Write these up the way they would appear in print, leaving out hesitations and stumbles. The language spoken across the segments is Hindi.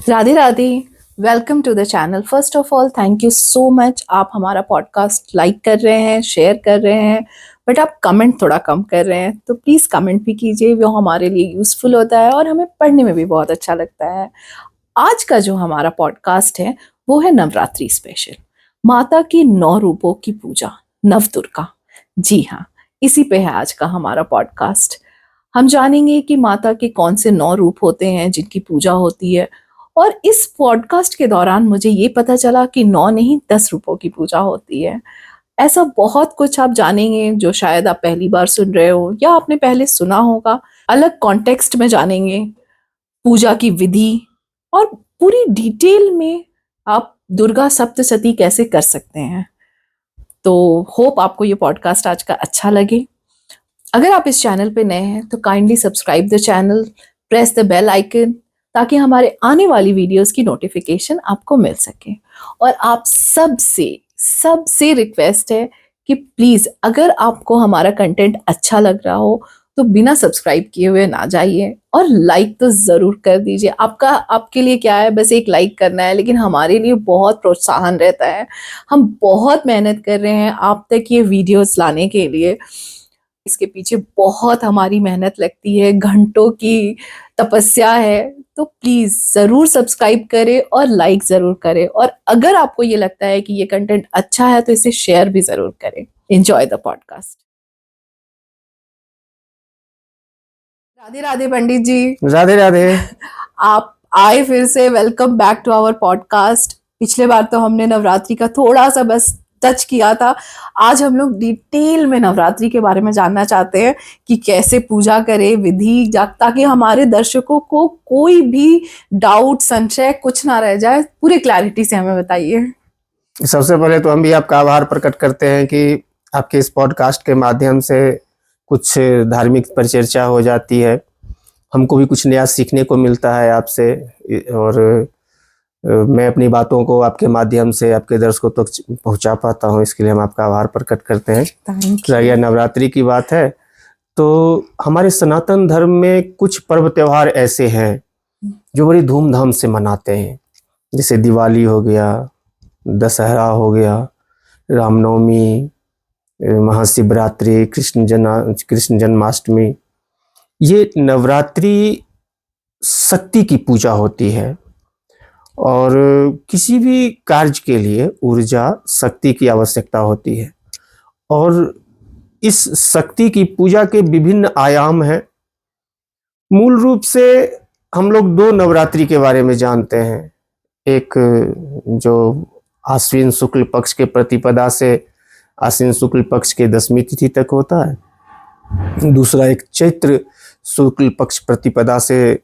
Radhe Radhe. Welcome to the channel. First of all thank you so much. आप हमारा पॉडकास्ट लाइक कर रहे हैं, शेयर कर रहे हैं, बट आप कमेंट थोड़ा कम कर रहे हैं, तो प्लीज़ कमेंट भी कीजिए। वो हमारे लिए यूज़फुल होता है और हमें पढ़ने में भी बहुत अच्छा लगता है। आज का जो हमारा पॉडकास्ट है वो है नवरात्रि स्पेशल, माता की 9 रूपों की पूजा, नवदुर्गा। जी हाँ, इसी पे है आज का हमारा पॉडकास्ट। हम जानेंगे कि माता के कौन से 9 रूप होते हैं जिनकी पूजा होती है। और इस पॉडकास्ट के दौरान मुझे ये पता चला कि 9 नहीं 10 रूपों की पूजा होती है। ऐसा बहुत कुछ आप जानेंगे जो शायद आप पहली बार सुन रहे हो या आपने पहले सुना होगा। अलग कॉन्टेक्स्ट में जानेंगे पूजा की विधि और पूरी डिटेल में आप दुर्गा सप्तशती कैसे कर सकते हैं। तो होप आपको ये पॉडकास्ट आज का अच्छा लगे। अगर आप इस चैनल पे नए हैं तो kindly subscribe the channel, press the bell icon, ताकि हमारे आने वाली वीडियोस की नोटिफिकेशन आपको मिल सके। और आप सबसे सबसे रिक्वेस्ट है कि प्लीज़ अगर आपको हमारा कंटेंट अच्छा लग रहा हो तो बिना सब्सक्राइब किए हुए ना जाइए और लाइक तो ज़रूर कर दीजिए। आपके लिए क्या है, बस एक लाइक करना है, लेकिन हमारे लिए बहुत प्रोत्साहन रहता है। हम बहुत मेहनत कर रहे हैं आप तक ये वीडियोस लाने के लिए। इसके पीछे बहुत हमारी मेहनत लगती है, घंटों की तपस्या है। तो प्लीज जरूर सब्सक्राइब करें और लाइक जरूर करें। और अगर आपको ये लगता है कि ये कंटेंट अच्छा है तो इसे शेयर भी जरूर करें। Enjoy the podcast. Radhe Radhe Pandit ji. Radhe Radhe. आप आए फिर से। Welcome back to our podcast. पिछले बार तो हमने नवरात्रि का थोड़ा सा बस टच किया था। आज हम लोग डिटेल में नवरात्रि के बारे में जानना चाहते हैं कि कैसे पूजा करें, विधि, ताकि हमारे दर्शकों को कोई भी डाउट, संशय कुछ ना रह जाए। पूरी क्लैरिटी से हमें बताइए। सबसे पहले तो हम भी आपका आभार प्रकट करते हैं कि आपके इस पॉडकास्ट के माध्यम से कुछ धार्मिक परिचर्चा हो जाती है, हमको भी कुछ नया सीखने को मिलता है आपसे। और मैं अपनी बातों को आपके माध्यम से आपके दर्शकों तक पहुंचा पाता हूं, इसके लिए हम आपका आभार प्रकट करते हैं। रही नवरात्रि की बात है तो हमारे सनातन धर्म में कुछ पर्व त्योहार ऐसे हैं जो बड़ी धूमधाम से मनाते हैं, जैसे दिवाली हो गया, दशहरा हो गया, रामनवमी, महाशिवरात्रि, कृष्ण जन्माष्टमी। ये नवरात्रि शक्ति की पूजा होती है और किसी भी कार्य के लिए ऊर्जा शक्ति की आवश्यकता होती है। और इस शक्ति की पूजा के विभिन्न आयाम हैं। मूल रूप से हम लोग दो नवरात्रि के बारे में जानते हैं। एक जो आश्विन शुक्ल पक्ष के प्रतिपदा से आश्विन शुक्ल पक्ष के 10वीं तिथि तक होता है, दूसरा एक चैत्र शुक्ल पक्ष प्रतिपदा से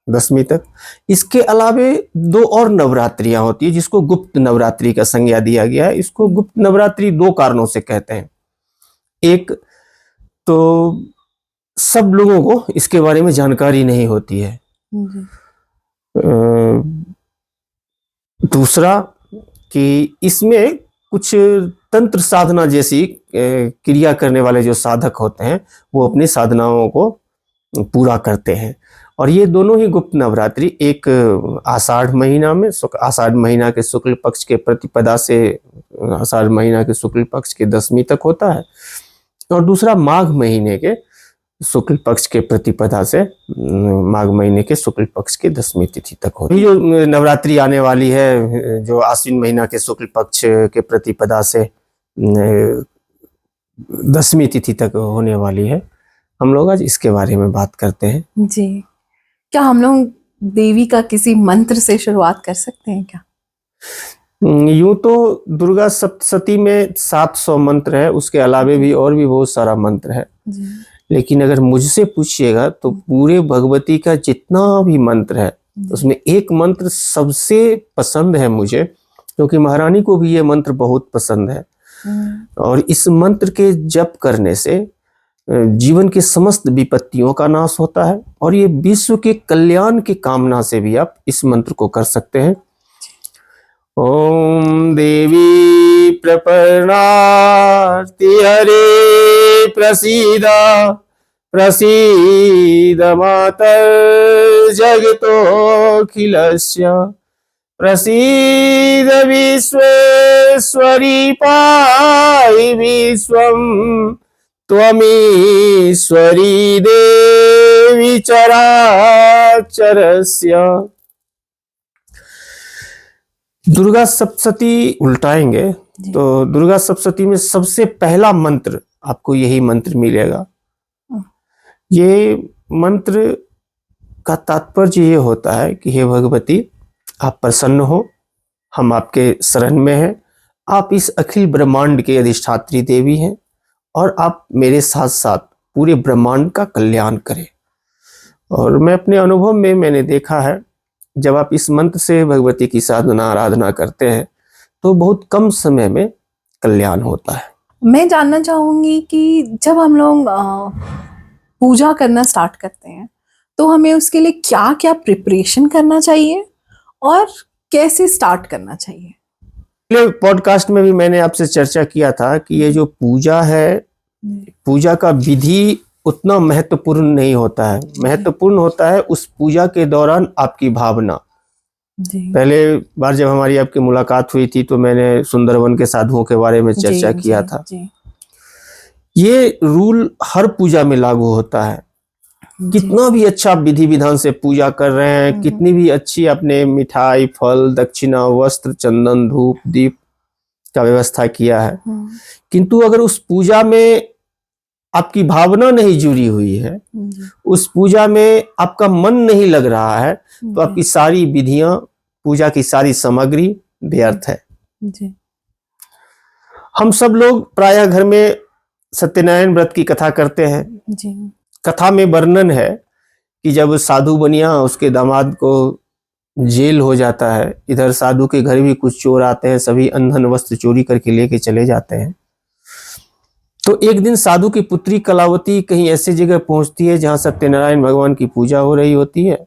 10वीं तक। इसके अलावे दो और नवरात्रियां होती है जिसको गुप्त नवरात्रि का संज्ञा दिया गया है। इसको गुप्त नवरात्रि दो कारणों से कहते हैं। एक तो सब लोगों को इसके बारे में जानकारी नहीं होती है, दूसरा कि इसमें कुछ तंत्र साधना जैसी क्रिया करने वाले जो साधक होते हैं वो अपनी साधनाओं को पूरा करते हैं। और ये दोनों ही गुप्त नवरात्रि, एक आषाढ़ महीना में, आषाढ़ महीना के शुक्ल पक्ष के प्रतिपदा से आषाढ़ महीना के शुक्ल पक्ष के 10वीं तक होता है, और दूसरा माघ महीने के शुक्ल पक्ष के प्रतिपदा से माघ महीने के शुक्ल पक्ष के 10वीं तिथि तक होती है। जो नवरात्रि आने वाली है, जो आश्विन महीना के शुक्ल पक्ष के प्रतिपदा से 10वीं तिथि तक होने वाली है, हम लोग आज इसके बारे में बात करते हैं। जी, क्या हम लोग देवी का किसी मंत्र से शुरुआत कर सकते हैं क्या? यूं तो दुर्गा सप्तशती में 700 मंत्र है, उसके अलावे भी और भी बहुत सारा मंत्र है। लेकिन अगर मुझसे पूछिएगा तो पूरे भगवती का जितना भी मंत्र है उसमें एक मंत्र सबसे पसंद है मुझे, क्योंकि महारानी को भी ये मंत्र बहुत पसंद है। और इस मंत्र के जप करने से जीवन के समस्त विपत्तियों का नाश होता है, और ये विश्व के कल्याण की कामना से भी आप इस मंत्र को कर सकते हैं। ओम देवी प्रपन्नार्ति हरे प्रसीदा प्रसीद मातर्जगतोऽखिलस्य प्रसीद विश्वेश्वरी पाहि विश्वं त्वमीश्वरी देवी चराचरस्य। दुर्गा सप्तशती उल्टाएंगे तो दुर्गा सप्तशती में सबसे पहला मंत्र आपको यही मंत्र मिलेगा। ये मंत्र का तात्पर्य ये होता है कि हे भगवती, आप प्रसन्न हो, हम आपके शरण में हैं, आप इस अखिल ब्रह्मांड के अधिष्ठात्री देवी हैं और आप मेरे साथ साथ पूरे ब्रह्मांड का कल्याण करें। और मैं अपने अनुभव में मैंने देखा है, जब आप इस मंत्र से भगवती की साधना आराधना करते हैं तो बहुत कम समय में कल्याण होता है। मैं जानना चाहूंगी कि जब हम लोग पूजा करना स्टार्ट करते हैं तो हमें उसके लिए क्या क्या प्रिपरेशन करना चाहिए और कैसे स्टार्ट करना चाहिए? पिछले पॉडकास्ट में भी मैंने आपसे चर्चा किया था कि ये जो पूजा है, पूजा का विधि उतना महत्वपूर्ण नहीं होता है। महत्वपूर्ण होता है उस पूजा के दौरान आपकी भावना। पहले बार जब हमारी आपकी मुलाकात हुई थी तो मैंने सुंदरवन के साधुओं के बारे में चर्चा किया था। ये रूल हर पूजा में लागू होता है। कितना भी अच्छा विधि विधान से पूजा कर रहे हैं, कितनी भी अच्छी आपने मिठाई, फल, दक्षिणा, वस्त्र, चंदन, धूप, दीप का व्यवस्था किया है, किंतु अगर उस पूजा में आपकी भावना नहीं जुड़ी हुई है, उस पूजा में आपका मन नहीं लग रहा है, तो आपकी सारी विधियां, पूजा की सारी सामग्री व्यर्थ है। हम सब लोग प्रायः घर में सत्यनारायण व्रत की कथा करते हैं। कथा में वर्णन है कि जब साधु बनिया उसके दामाद को जेल हो जाता है, इधर साधु के घर भी कुछ चोर आते हैं, सभी अंधन वस्त्र चोरी करके लेके चले जाते हैं। तो एक दिन साधु की पुत्री कलावती कहीं ऐसी जगह पहुंचती है जहां सत्यनारायण भगवान की पूजा हो रही होती है।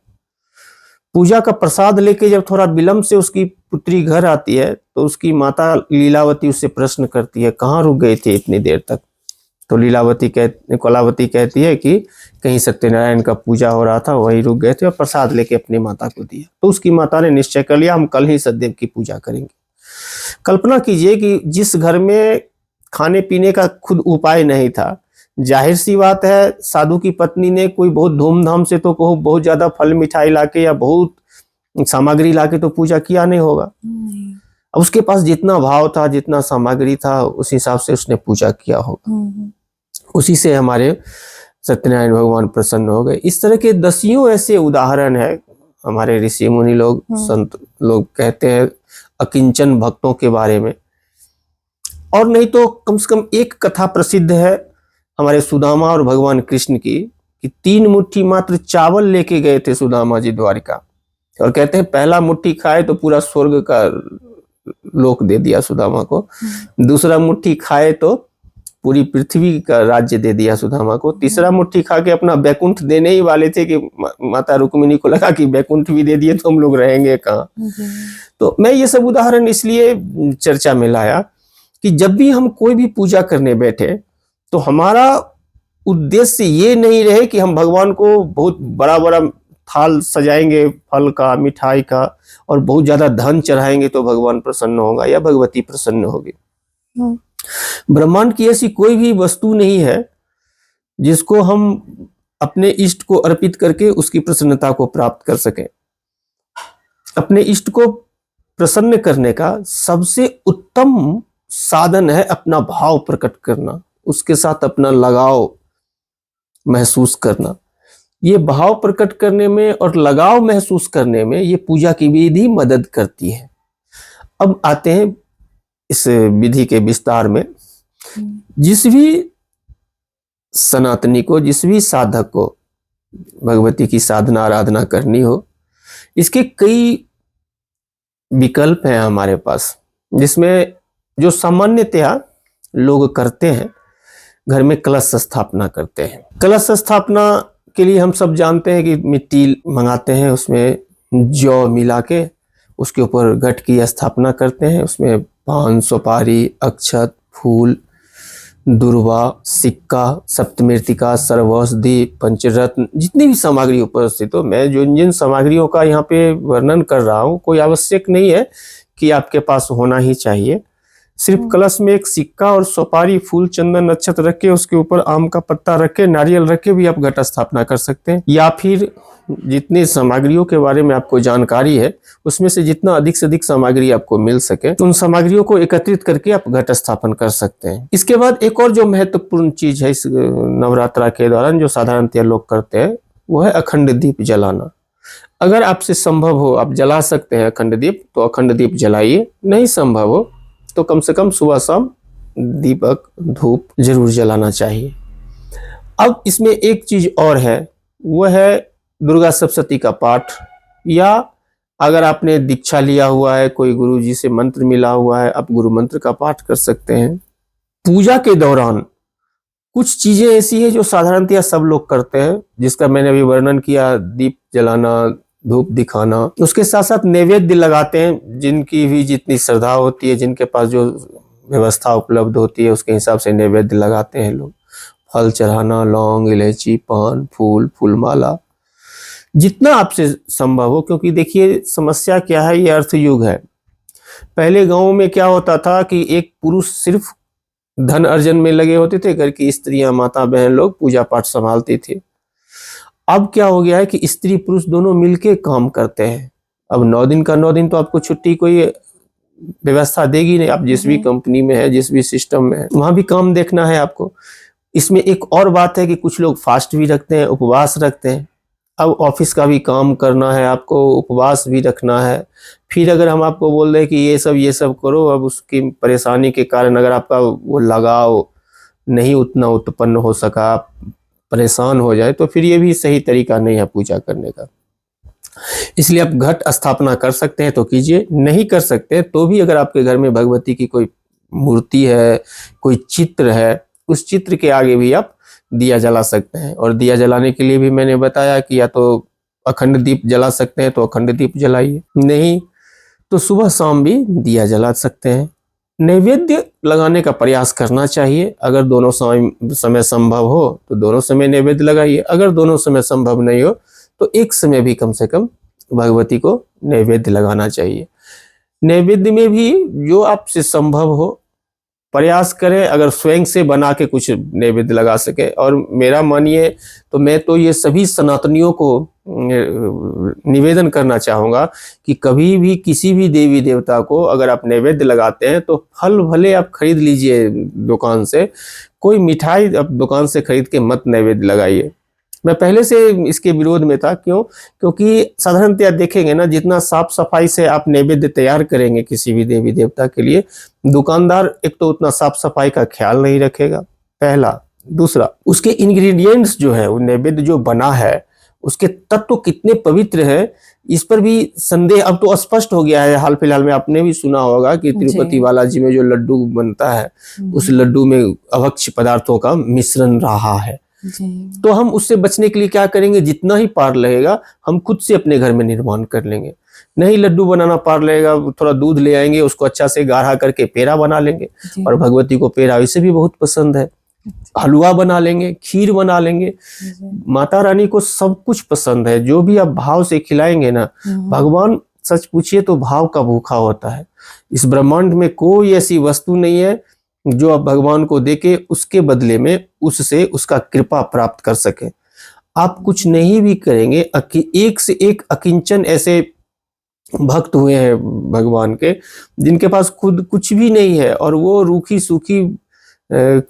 पूजा का प्रसाद लेके जब थोड़ा विलंब से उसकी पुत्री घर आती है तो उसकी माता लीलावती उससे प्रश्न करती है, कहाँ रुक गए थे इतनी देर तक? तो कलावती कहती है कि कहीं सत्यनारायण का पूजा हो रहा था, वही रुक गए थे और प्रसाद लेके अपनी माता को दिया। तो उसकी माता ने निश्चय कर लिया, हम कल ही सतदेव की पूजा करेंगे। कल्पना कीजिए कि जिस घर में खाने पीने का खुद उपाय नहीं था, जाहिर सी बात है साधु की पत्नी ने कोई बहुत धूमधाम से तो बहुत ज्यादा फल मिठाई लाके या बहुत सामग्री लाके तो पूजा किया नहीं होगा। अब उसके पास जितना भाव था, जितना सामग्री था, उस हिसाब से उसने पूजा किया होगा। उसी से हमारे सत्यनारायण भगवान प्रसन्न हो गए। इस तरह के दसियों ऐसे उदाहरण है। हमारे ऋषि मुनि लोग, संत लोग कहते हैं अकिंचन भक्तों के बारे में। और नहीं तो कम से कम एक कथा प्रसिद्ध है हमारे सुदामा और भगवान कृष्ण की, कि 3 मुट्ठी मात्र चावल लेके गए थे सुदामा जी द्वारिका, और कहते हैं पहला मुट्ठी खाए तो पूरा स्वर्ग का लोक दे दिया सुदामा को, दूसरा मुट्ठी खाए तो पूरी पृथ्वी का राज्य दे दिया सुदामा को, तीसरा मुट्ठी खा के अपना बैकुंठ देने ही वाले थे कि माता रुक्मिणी को लगा कि बैकुंठ भी दे दिए तो हम लोग रहेंगे कहाँ। तो मैं ये सब उदाहरण इसलिए चर्चा में लाया कि जब भी हम कोई भी पूजा करने बैठे तो हमारा उद्देश्य ये नहीं रहे कि हम भगवान को बहुत बड़ा बड़ा थाल सजाएंगे फल का, मिठाई का, और बहुत ज्यादा धन चढ़ाएंगे तो भगवान प्रसन्न होगा या भगवती प्रसन्न होगी। ब्रह्मांड की ऐसी कोई भी वस्तु नहीं है जिसको हम अपने इष्ट को अर्पित करके उसकी प्रसन्नता को प्राप्त कर सकें। अपने इष्ट को प्रसन्न करने का सबसे उत्तम साधन है अपना भाव प्रकट करना, उसके साथ अपना लगाव महसूस करना। ये भाव प्रकट करने में और लगाव महसूस करने में ये पूजा की विधि मदद करती है। अब आते हैं इस विधि के विस्तार में। जिस भी सनातनी को, जिस भी साधक को भगवती की साधना आराधना करनी हो, इसके कई विकल्प हैं हमारे पास, जिसमें जो सामान्यतया लोग करते हैं, घर में कलश स्थापना करते हैं। कलश स्थापना के लिए हम सब जानते हैं कि मिट्टी मंगाते हैं, उसमें जौ मिला के उसके ऊपर घट की स्थापना करते हैं, उसमें पान, सुपारी, अक्षत, फूल, दुर्वा, सिक्का, सप्तमृत्तिका, सर्वौषधि, पंचरत्न, जितनी भी सामग्री उपस्थित हो, मैं जिन सामग्रियों का यहाँ पे वर्णन कर रहा हूँ, कोई आवश्यक नहीं है कि आपके पास होना ही चाहिए। सिर्फ कलश में एक सिक्का और सुपारी, फूल, चंदन, नक्षत्र रख के उसके ऊपर आम का पत्ता रख के, नारियल रख के भी आप घट स्थापना कर सकते हैं। या फिर जितनी सामग्रियों के बारे में आपको जानकारी है, उसमें से जितना अधिक से अधिक सामग्री आपको मिल सके, उन सामग्रियों को एकत्रित करके आप घट स्थापन कर सकते हैं। इसके बाद एक और जो महत्वपूर्ण चीज है इस नवरात्रा के दौरान, जो साधारणतः लोग करते हैं, वो है अखंड दीप जलाना। अगर आपसे संभव हो, आप जला सकते हैं अखंड दीप, तो अखंड दीप जलाइए। नहीं संभव हो तो कम से कम सुबह शाम दीपक, धूप जरूर जलाना चाहिए। अब इसमें एक चीज और है, वो है दुर्गा सप्तशती का पाठ, या अगर आपने दीक्षा लिया हुआ है, कोई गुरु जी से मंत्र मिला हुआ है, आप गुरु मंत्र का पाठ कर सकते हैं। पूजा के दौरान कुछ चीजें ऐसी है जो साधारणतया सब लोग करते हैं, जिसका मैंने अभी वर्णन किया, दीप जलाना, धूप दिखाना। उसके साथ साथ नैवेद्य लगाते हैं, जिनकी भी जितनी श्रद्धा होती है, जिनके पास जो व्यवस्था उपलब्ध होती है, उसके हिसाब से नैवेद्य लगाते हैं लोग। फल चढ़ाना, लौंग, इलायची, पान, फूल, फूलमाला, जितना आपसे संभव हो। क्योंकि देखिए समस्या क्या है, ये अर्थ युग है। पहले गांव में क्या होता था कि एक पुरुष सिर्फ धन अर्जन में लगे होते थे, घर की स्त्रियां, माता बहन लोग पूजा पाठ संभालती थी। अब क्या हो गया है कि स्त्री पुरुष दोनों मिलके काम करते हैं। अब 9 दिन का 9 दिन तो आपको छुट्टी कोई व्यवस्था देगी नहीं। आप जिस भी कंपनी में है, जिस भी सिस्टम में है, वहां भी काम देखना है आपको। इसमें एक और बात है कि कुछ लोग फास्ट भी रखते हैं, उपवास रखते हैं। अब ऑफिस का भी काम करना है आपको, उपवास भी रखना है। फिर अगर हम आपको बोल रहे हैं कि ये सब करो, अब उसकी परेशानी के कारण अगर आपका वो लगाव नहीं उतना उत्पन्न हो सका, परेशान हो जाए, तो फिर ये भी सही तरीका नहीं है पूजा करने का। इसलिए आप घट स्थापना कर सकते हैं तो कीजिए, नहीं कर सकते तो भी अगर आपके घर में भगवती की कोई मूर्ति है, कोई चित्र है, उस चित्र के आगे भी आप दिया जला सकते हैं। और दिया जलाने के लिए भी मैंने बताया कि या तो अखंड दीप जला सकते हैं तो अखंड दीप जलाइए, नहीं तो सुबह शाम भी दिया जला सकते हैं। नैवेद्य लगाने का प्रयास करना चाहिए। अगर दोनों समय संभव हो तो दोनों समय नैवेद्य लगाइए। अगर दोनों समय संभव नहीं हो तो एक समय भी कम से कम भगवती को नैवेद्य लगाना चाहिए। नैवेद्य में भी जो आपसे संभव हो प्रयास करें, अगर स्वयं से बना के कुछ नैवेद्य लगा सके। और मेरा मानिए तो मैं तो ये सभी सनातनियों को निवेदन करना चाहूँगा कि कभी भी किसी भी देवी देवता को अगर आप नैवेद्य लगाते हैं तो फल भले आप खरीद लीजिए दुकान से, कोई मिठाई आप दुकान से खरीद के मत नैवेद्य लगाइए। मैं पहले से इसके विरोध में था। क्यों? क्योंकि साधारणतया देखेंगे ना, जितना साफ सफाई से आप नैवेद्य तैयार करेंगे किसी भी देवी देवता के लिए, दुकानदार एक तो उतना साफ सफाई का ख्याल नहीं रखेगा, पहला। दूसरा, उसके इंग्रेडिएंट्स जो है, वो नैवेद्य जो बना है उसके तत्व कितने पवित्र है, इस पर भी संदेह अब तो स्पष्ट हो गया है। हाल फिलहाल में आपने भी सुना होगा कि तिरुपति बालाजी में जो लड्डू बनता है, उस लड्डू में अभक्ष्य पदार्थों का मिश्रण रहा है। तो हम उससे बचने के लिए क्या करेंगे, जितना ही पार लगेगा हम खुद से अपने घर में निर्माण कर लेंगे। नहीं लड्डू बनाना पार लगेगा, थोड़ा दूध ले आएंगे, उसको अच्छा से गाढ़ा करके पेड़ा बना लेंगे। और भगवती को पेड़ा वैसे भी बहुत पसंद है। हलवा बना लेंगे, खीर बना लेंगे। माता रानी को सब कुछ पसंद है। जो भी आप भाव से खिलाएंगे ना, भगवान सच पूछिए तो भाव का भूखा होता है। इस ब्रह्मांड में कोई ऐसी वस्तु नहीं है जो आप भगवान को देके उसके बदले में उससे उसका कृपा प्राप्त कर सके। आप कुछ नहीं भी करेंगे, एक से एक अकिंचन ऐसे भक्त हुए हैं भगवान के, जिनके पास खुद कुछ भी नहीं है और वो रूखी सूखी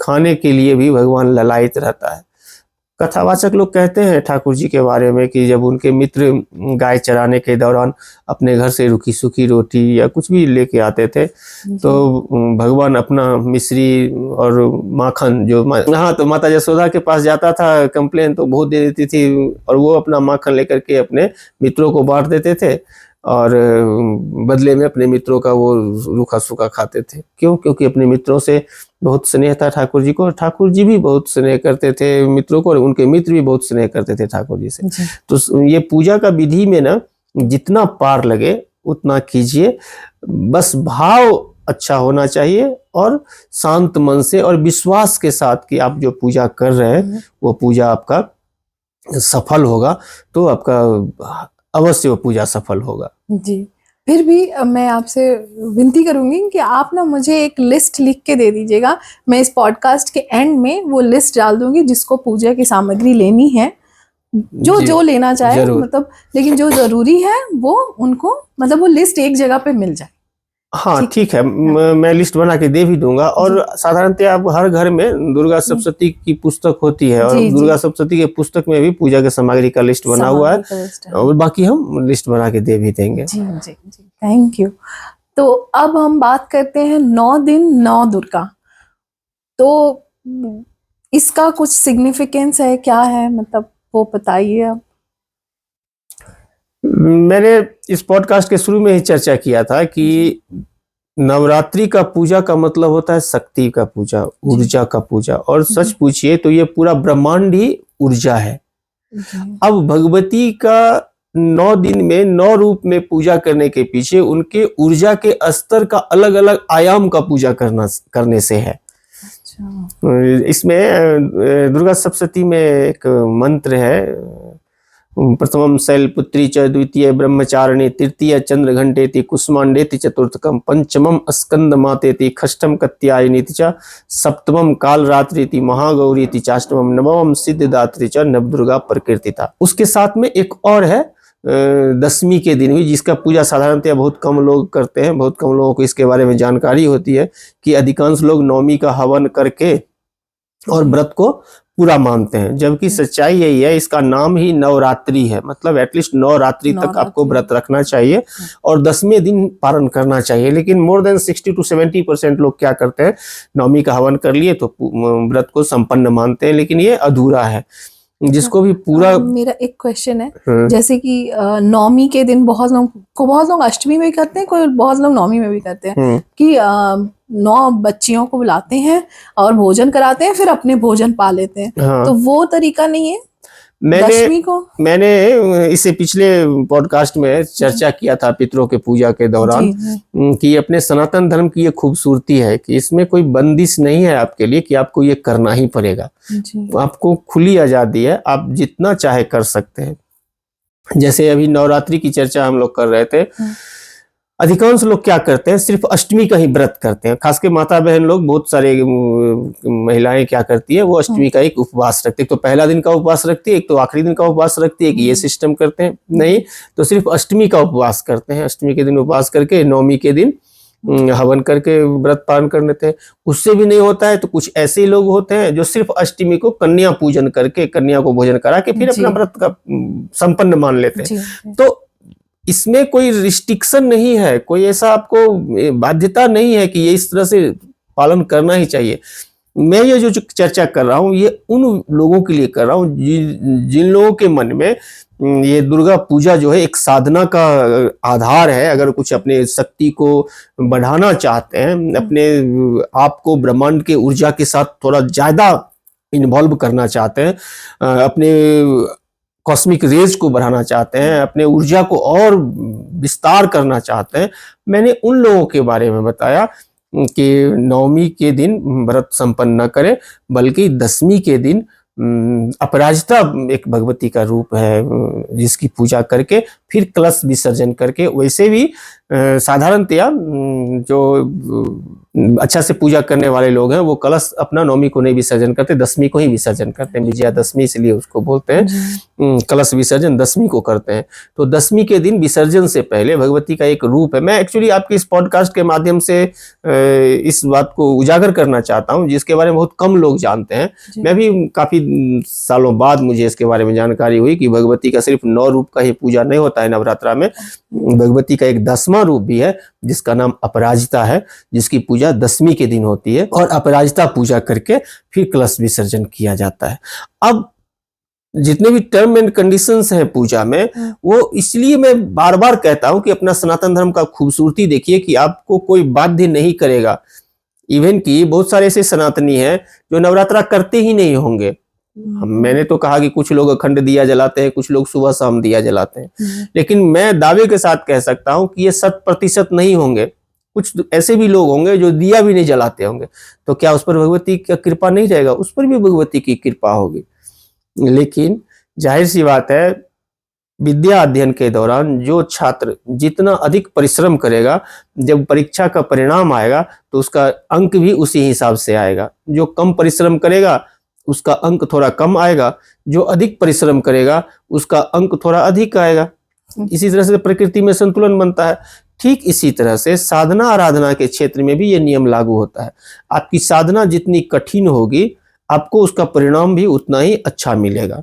खाने के लिए भी भगवान ललायित रहता है। कथावाचक लोग कहते हैं ठाकुर जी के बारे में कि जब उनके मित्र गाय चराने के दौरान अपने घर से रूखी सूखी रोटी या कुछ भी लेके आते थे, तो भगवान अपना मिश्री और माखन जो तो माता यशोदा के पास जाता था कंप्लेन, तो बहुत दे देती थी, और वो अपना माखन लेकर के अपने मित्रों को बांट देते थे और बदले में अपने मित्रों का वो रूखा सूखा खाते थे। क्यों? क्योंकि अपने मित्रों से बहुत स्नेह था ठाकुर जी को, और ठाकुर जी भी बहुत स्नेह करते थे मित्रों को, और उनके मित्र भी बहुत स्नेह करते थे ठाकुर जी से। तो ये पूजा का विधि में ना जितना पार लगे उतना कीजिए, बस भाव अच्छा होना चाहिए और शांत मन से और विश्वास के साथ कि आप जो पूजा कर रहे हैं वो पूजा आपका सफल होगा, तो आपका अवश्य वो पूजा सफल होगा। जी। फिर भी मैं आपसे विनती करूंगी कि आप ना मुझे एक लिस्ट लिख के दे दीजिएगा। मैं इस पॉडकास्ट के एंड में वो लिस्ट डाल दूंगी जिसको पूजा की सामग्री लेनी है, जो जी, जो लेना चाहे, जरूर। मतलब लेकिन जो जरूरी है वो उनको, मतलब वो लिस्ट एक जगह पे मिल जाए। हाँ ठीक ठीक है, हाँ। मैं लिस्ट बना के दे भी दूंगा। और जी साधारणतः आप हर घर में दुर्गा सप्तशती की पुस्तक होती है, और जी जी। दुर्गा सप्तशती के पुस्तक में भी पूजा के सामग्री का लिस्ट बना हुआ है, सामग्री का लिस्ट है। और बाकी हम लिस्ट बना के दे भी देंगे। जी जी जी, थैंक यू। तो अब हम बात करते हैं 9 दिन 9 दुर्गा। तो इसका कुछ सिग्निफिकेंस है, क्या है, मतलब वो बताइए आप। मैंने इस पॉडकास्ट के शुरू में ही चर्चा किया था कि नवरात्रि का पूजा का मतलब होता है शक्ति का पूजा, ऊर्जा का पूजा, और सच पूछिए तो ये पूरा ब्रह्मांड ही ऊर्जा है। अब भगवती का 9 दिन में 9 रूप में पूजा करने के पीछे उनके ऊर्जा के स्तर का अलग अलग आयाम का पूजा करने से है। इसमें दुर्गा सप्तशती में एक मंत्र है, प्रथमम शैलपुत्री च, द्वितीय ब्रह्मचारिणी, तृतीय चंद्र घंटेति, कुष्मांडेति चतुर्थकम, पंचमम स्कंद मातेति, षष्ठम कात्यायनीति च, सप्तमम कालरात्रिति, महागौरीति चाष्टमम, नवमम सिद्धिदात्री च, नवदुर्गा प्रकृतिता। उसके साथ में एक और है दशमी के दिन भी, जिसका पूजा साधारणतः बहुत कम लोग करते हैं, बहुत कम लोगों को इसके बारे में जानकारी होती है कि अधिकांश लोग नवमी का हवन करके और व्रत को पूरा मानते हैं, जबकि सच्चाई यही है, इसका नाम ही नवरात्रि है। मतलब एटलीस्ट 9 रात्रि तक आपको व्रत रखना चाहिए और 10वें दिन पारण करना चाहिए। लेकिन मोर देन 60 to 70% लोग क्या करते हैं, नवमी का हवन कर लिए तो व्रत को संपन्न मानते हैं, लेकिन ये अधूरा है। जिसको भी पूरा मेरा एक क्वेश्चन है, जैसे कि नवमी के दिन बहुत लोग अष्टमी में भी करते हैं, कोई बहुत लोग नवमी में भी करते हैं कि 9 बच्चियों को बुलाते हैं और भोजन कराते हैं, फिर अपने भोजन पा लेते हैं। हाँ। तो वो तरीका नहीं है दशमी को? मैंने इसे पिछले पॉडकास्ट में चर्चा किया था पितरों के पूजा के दौरान कि अपने सनातन धर्म की ये खूबसूरती है कि इसमें कोई बंदिश नहीं है आपके लिए कि आपको ये करना ही पड़ेगा। आपको खुली आजादी है, आप जितना चाहे कर सकते हैं। जैसे अभी नवरात्रि की चर्चा हम लोग कर रहे थे, अधिकांश लोग क्या करते हैं, सिर्फ अष्टमी का ही व्रत करते हैं। खास के माता बहन लोग, बहुत सारे महिलाएं क्या करती है, वो अष्टमी का एक उपवास रखती है। तो पहला दिन का उपवास रखती है, एक तो आखिरी दिन का उपवास रखती है, कि ये सिस्टम करते हैं। नहीं तो सिर्फ अष्टमी का उपवास करते हैं, अष्टमी के दिन उपवास करके नवमी के दिन हवन करके व्रत पालन कर लेते हैं। उससे भी नहीं होता है तो कुछ ऐसे लोग होते हैं जो सिर्फ अष्टमी को कन्या पूजन करके, कन्या को भोजन करा के फिर अपना व्रत का संपन्न मान लेते हैं। तो इसमें कोई रिस्ट्रिक्शन नहीं है, कोई ऐसा आपको बाध्यता नहीं है कि ये इस तरह से पालन करना ही चाहिए। मैं ये जो चर्चा कर रहा हूँ, ये उन लोगों के लिए कर रहा हूँ जिन लोगों के मन में ये दुर्गा पूजा जो है एक साधना का आधार है। अगर कुछ अपने शक्ति को बढ़ाना चाहते हैं, अपने आप को ब्रह्मांड के ऊर्जा के साथ थोड़ा ज्यादा इन्वॉल्व करना चाहते हैं, अपने कॉस्मिक रेज को बढ़ाना चाहते हैं, अपने ऊर्जा को और विस्तार करना चाहते हैं, मैंने उन लोगों के बारे में बताया कि नवमी के दिन व्रत संपन्न न करें, बल्कि दशमी के दिन अपराजिता एक भगवती का रूप है जिसकी पूजा करके फिर कलश विसर्जन करके, वैसे भी साधारणतया जो अच्छा से पूजा करने वाले लोग हैं वो कलश अपना नवमी को नहीं विसर्जन करते, दशमी को ही विसर्जन करते हैं। विजयादशमी इसलिए उसको बोलते हैं, कलश विसर्जन दशमी को करते हैं। तो दशमी के दिन विसर्जन से पहले भगवती का एक रूप है। मैं एक्चुअली आपके इस पॉडकास्ट के माध्यम से इस बात को उजागर करना चाहता हूँ जिसके बारे में बहुत कम लोग जानते हैं। मैं भी काफी सालों बाद मुझे इसके बारे में जानकारी हुई कि भगवती का सिर्फ 9 रूप का ही पूजा नहीं होता है नवरात्रा में, भगवती का एक 10वां रूप भी है जिसका नाम अपराजिता है, जिसकी पूजा दशमी के दिन होती है और अपराजिता पूजा करके फिर कलश विसर्जन किया जाता है। अब जितने भी टर्म एंड कंडीशंस हैं पूजा में, वो इसलिए मैं बार बार कहता हूं कि अपना सनातन धर्म का खूबसूरती देखिए कि आपको कोई बाध्य नहीं करेगा। इवन कि बहुत सारे ऐसे सनातनी हैं जो नवरात्रा करते ही नहीं होंगे। मैंने तो कहा कि कुछ लोग अखंड दिया जलाते हैं, कुछ लोग सुबह शाम दिया जलाते हैं, लेकिन मैं दावे के साथ कह सकता हूं कि ये 100% नहीं होंगे। कुछ ऐसे भी लोग होंगे जो दिया भी नहीं जलाते होंगे, तो क्या उस पर भगवती की कृपा नहीं रहेगा? उस पर भी भगवती की कृपा होगी। लेकिन जाहिर सी बात है, विद्या अध्ययन के दौरान जो छात्र जितना अधिक परिश्रम करेगा, जब परीक्षा का परिणाम आएगा तो उसका अंक भी उसी हिसाब से आएगा। जो कम परिश्रम करेगा उसका अंक थोड़ा कम आएगा, जो अधिक परिश्रम करेगा उसका अंक थोड़ा अधिक आएगा। इसी तरह से प्रकृति में संतुलन बनता है। ठीक इसी तरह से साधना आराधना के क्षेत्र में भी ये नियम लागू होता है। आपकी साधना जितनी कठिन होगी, आपको उसका परिणाम भी उतना ही अच्छा मिलेगा,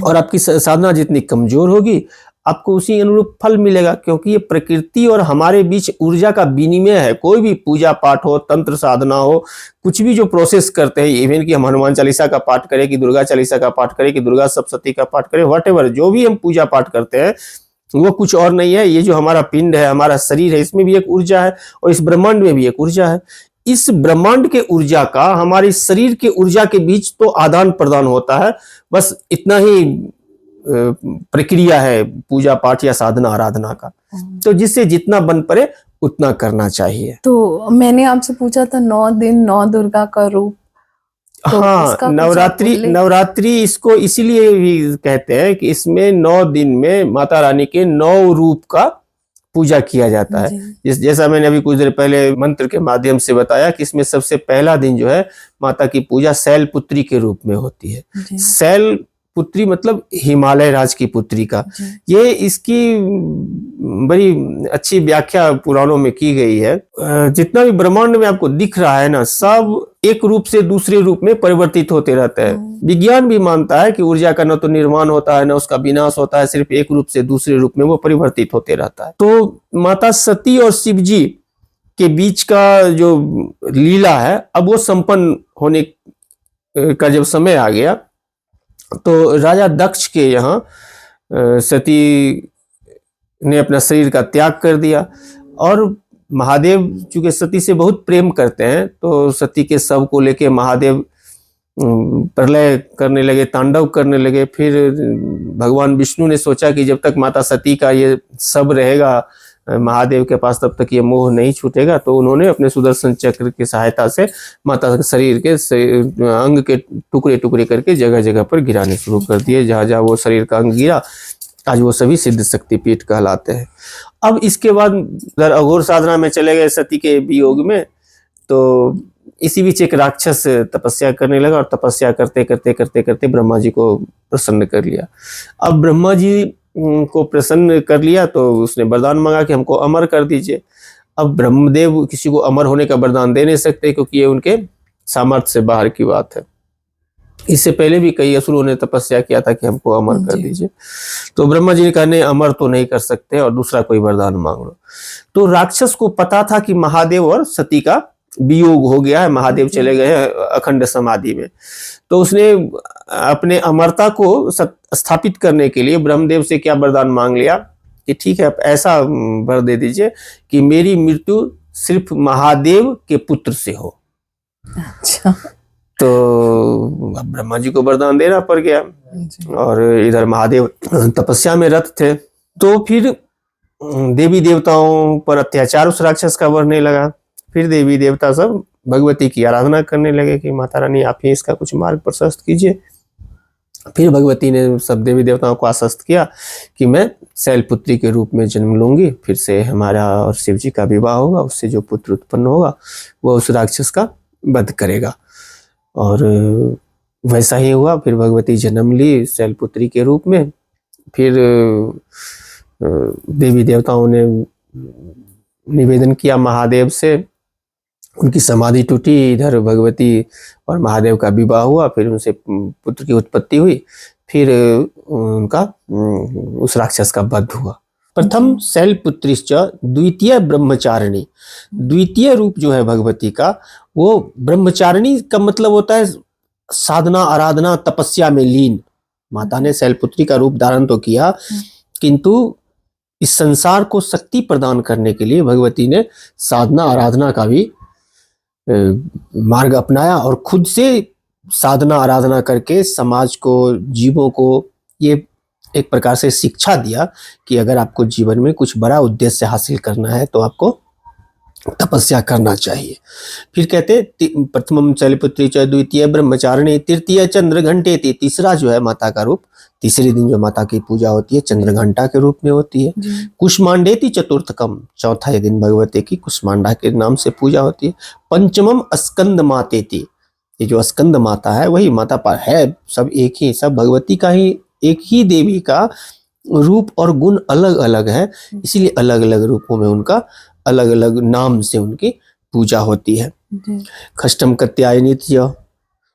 और आपकी साधना जितनी कमजोर होगी, आपको उसी अनुरूप फल मिलेगा, क्योंकि ये प्रकृति और हमारे बीच ऊर्जा का विनिमय है। कोई भी पूजा पाठ हो, तंत्र साधना हो, कुछ भी जो प्रोसेस करते हैं, इवन कि हम हनुमान चालीसा का पाठ करें, कि दुर्गा चालीसा का पाठ करें, कि दुर्गा सप्तशती का पाठ करें, व्हाटएवर जो भी हम पूजा पाठ करते हैं, वो कुछ और नहीं है। ये जो हमारा पिंड है, हमारा शरीर है, इसमें भी एक ऊर्जा है, और इस ब्रह्मांड में भी एक ऊर्जा है। इस ब्रह्मांड के ऊर्जा का हमारे शरीर के ऊर्जा के बीच तो आदान प्रदान होता है, बस इतना ही प्रक्रिया है पूजा पाठ या साधना आराधना का। तो जिससे जितना बन पड़े उतना करना चाहिए। तो मैंने आपसे पूछा था 9 दिन 9 दुर्गा का रूप, तो हाँ, इसका कुछ नवरात्रि आप बोले? नवरात्रि इसको इसीलिए भी कहते हैं कि इसमें 9 दिन में माता रानी के 9 रूप का पूजा किया जाता है। जी, जैसा मैंने अभी कुछ देर पहले मंत्र के माध्यम से बताया कि इसमें सबसे पहला दिन जो है माता की पूजा शैलपुत्री के रूप में होती है। जी, शैल पुत्री मतलब हिमालय राज की पुत्री का। जी, ये इसकी बड़ी अच्छी व्याख्या पुराणों में की गई है। जितना भी ब्रह्मांड में आपको दिख रहा है ना, सब एक रूप से दूसरे रूप में परिवर्तित होते रहते हैं। विज्ञान भी मानता है कि ऊर्जा का न तो निर्माण होता है, न उसका विनाश होता है, सिर्फ एक रूप से दूसरे रूप में वो परिवर्तित होते रहता है। तो माता सती और शिव जी के बीच का जो लीला है, अब वो संपन्न होने का जब समय आ गया, तो राजा दक्ष के यहाँ सती ने अपना शरीर का त्याग कर दिया, और महादेव चूंकि सती से बहुत प्रेम करते हैं, तो सती के शव को लेके महादेव प्रलय करने लगे, तांडव करने लगे। फिर भगवान विष्णु ने सोचा कि जब तक माता सती का ये शव रहेगा महादेव के पास, तब तक ये मोह नहीं छूटेगा। तो उन्होंने अपने सुदर्शन चक्र की सहायता से माता के शरीर के अंग के टुकड़े टुकड़े करके जगह जगह पर गिराने शुरू कर दिए। जहाँ जहाँ वो शरीर का अंग गिरा, आज वो सभी सिद्ध शक्तिपीठ कहलाते हैं। अब इसके बाद उधर अघोर साधना में चले गए सती के वियोग में, तो इसी बीच एक राक्षस तपस्या करने लगा, और तपस्या करते करते करते करते ब्रह्मा जी को प्रसन्न कर लिया। अब ब्रह्मा जी को प्रसन्न कर लिया तो उसने वरदान मांगा कि हमको अमर कर दीजिए। अब ब्रह्मदेव किसी को अमर होने का वरदान दे नहीं सकते, क्योंकि ये उनके सामर्थ्य से बाहर की बात है। इससे पहले भी कई असुरों ने तपस्या किया था कि हमको अमर कर दीजिए, तो ब्रह्मा जी ने कहा नहीं, अमर तो नहीं कर सकते, और दूसरा कोई वरदान मांग लो। तो राक्षस को पता था कि महादेव और सती का वियोग हो गया है, महादेव चले गए हैं अखंड समाधि में। तो उसने अपने अमरता को स्थापित करने के लिए ब्रह्मदेव से क्या वरदान मांग लिया कि ठीक है, आप ऐसा वर दे दीजिए कि मेरी मृत्यु सिर्फ महादेव के पुत्र से हो। अच्छा, तो ब्रह्मा जी को वरदान देना पड़ गया, और इधर महादेव तपस्या में रत थे। तो फिर देवी देवताओं पर अत्याचार उस राक्षस का बढ़ने लगा। फिर देवी देवता सब भगवती की आराधना करने लगे कि माता रानी आप ही इसका कुछ मार्ग प्रशस्त कीजिए। फिर भगवती ने सब देवी देवताओं को आश्वस्त किया कि मैं शैलपुत्री के रूप में जन्म लूंगी, फिर से हमारा और शिव जी का विवाह होगा, उससे जो पुत्र उत्पन्न होगा वो उस राक्षस का वध करेगा। और वैसा ही हुआ। फिर भगवती जन्म ली शैलपुत्री के रूप में। फिर देवी देवताओं ने निवेदन किया महादेव से, उनकी समाधि टूटी, इधर भगवती और महादेव का विवाह हुआ, फिर उनसे पुत्र की उत्पत्ति हुई, फिर उनका उस राक्षस का वध हुआ। प्रथम शैलपुत्रीश्च द्वितीय ब्रह्मचारिणी। द्वितीय रूप जो है भगवती का, वो ब्रह्मचारिणी का मतलब होता है साधना आराधना तपस्या में लीन। माता ने शैलपुत्री का रूप धारण तो किया, किंतु इस संसार को शक्ति प्रदान करने के लिए भगवती ने साधना आराधना का भी मार्ग अपनाया, और खुद से साधना आराधना करके समाज को, जीवों को ये एक प्रकार से शिक्षा दिया कि अगर आपको जीवन में कुछ बड़ा उद्देश्य हासिल करना है तो आपको तपस्या करना चाहिए। फिर कहते हैं प्रथमम शैलपुत्री च, द्वितीय ब्रह्मचारिणी, तृतीय चंद्र घंटे थी। तीसरा जो है माता का रूप, तीसरे दिन जो माता की पूजा होती है चंद्र घंटा के रूप में होती है। कुष्मांडेति चतुर्थकम, चौथा दिन भगवती की कुष्मांडा के नाम से पूजा होती है। पंचमम स्कंद मातेति, ये जो स्कंद माता है वही माता पर है, सब एक ही, सब भगवती का ही, एक ही देवी का रूप और गुण अलग अलग है, इसीलिए अलग अलग रूपों में उनका अलग अलग नाम से उनकी पूजा होती है। खष्टम कत्यायनी नित्य,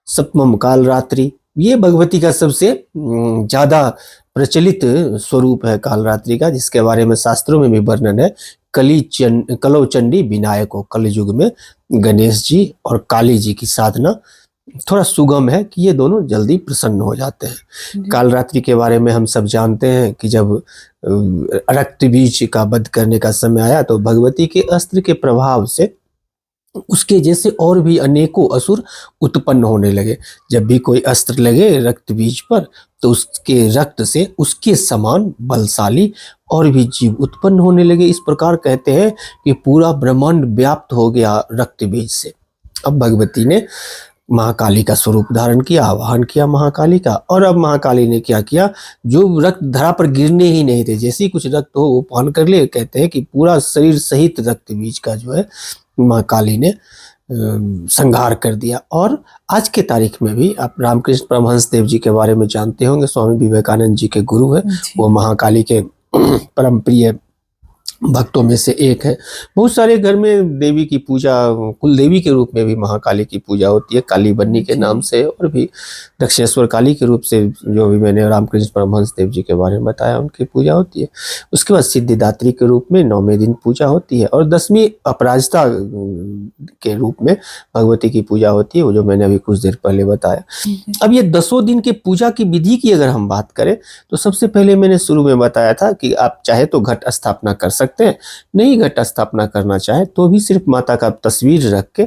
सप्तमम काल रात्रि, ये भगवती का सबसे ज्यादा प्रचलित स्वरूप है काल रात्रि का, जिसके बारे में शास्त्रों में भी वर्णन है। कलौ चंडी विनायको, कलयुग में गणेश जी और काली जी की साधना थोड़ा सुगम है कि ये दोनों जल्दी प्रसन्न हो जाते हैं। काल रात्रि के बारे में हम सब जानते हैं कि जब रक्त बीज का वध करने का समय आया तो भगवती के अस्त्र के प्रभाव से उसके जैसे और भी अनेकों असुर उत्पन्न होने लगे। जब भी कोई अस्त्र लगे रक्त बीज पर तो उसके रक्त से उसके समान बलशाली और भी जीव उत्पन्न होने लगे। इस प्रकार कहते हैं कि पूरा ब्रह्मांड व्याप्त हो गया रक्त बीज से। अब भगवती ने महाकाली का स्वरूप धारण किया, आवाहन किया महाकाली का, और अब महाकाली ने क्या किया, जो रक्त धरा पर गिरने ही नहीं थे, जैसे ही कुछ रक्त हो वो पान कर ले, कहते हैं कि पूरा शरीर सहित रक्त बीज का जो है महाकाली ने संहार कर दिया। और आज के तारीख में भी आप रामकृष्ण परमहंस देव जी के बारे में जानते होंगे, स्वामी विवेकानंद जी के गुरु है, वो महाकाली के परम प्रिय भक्तों में से एक है। बहुत सारे घर में देवी की पूजा, कुल देवी के रूप में भी महाकाली की पूजा होती है, काली बन्नी के नाम से, और भी दक्षिणेश्वर काली के रूप से, जो भी मैंने रामकृष्ण परमहंस देव जी के बारे में बताया, उनकी पूजा होती है। उसके बाद सिद्धिदात्री के रूप में 9वें दिन पूजा होती है, और 10वीं अपराजिता के रूप में भगवती की पूजा होती है, वो जो मैंने अभी कुछ देर पहले बताया। अब ये 10 दिन के पूजा की विधि की अगर हम बात करें तो सबसे पहले मैंने शुरू में बताया था कि आप चाहे तो घट स्थापना कर सकते हैं, नहीं घट स्थापना करना चाहे तो भी सिर्फ माता का तस्वीर रख के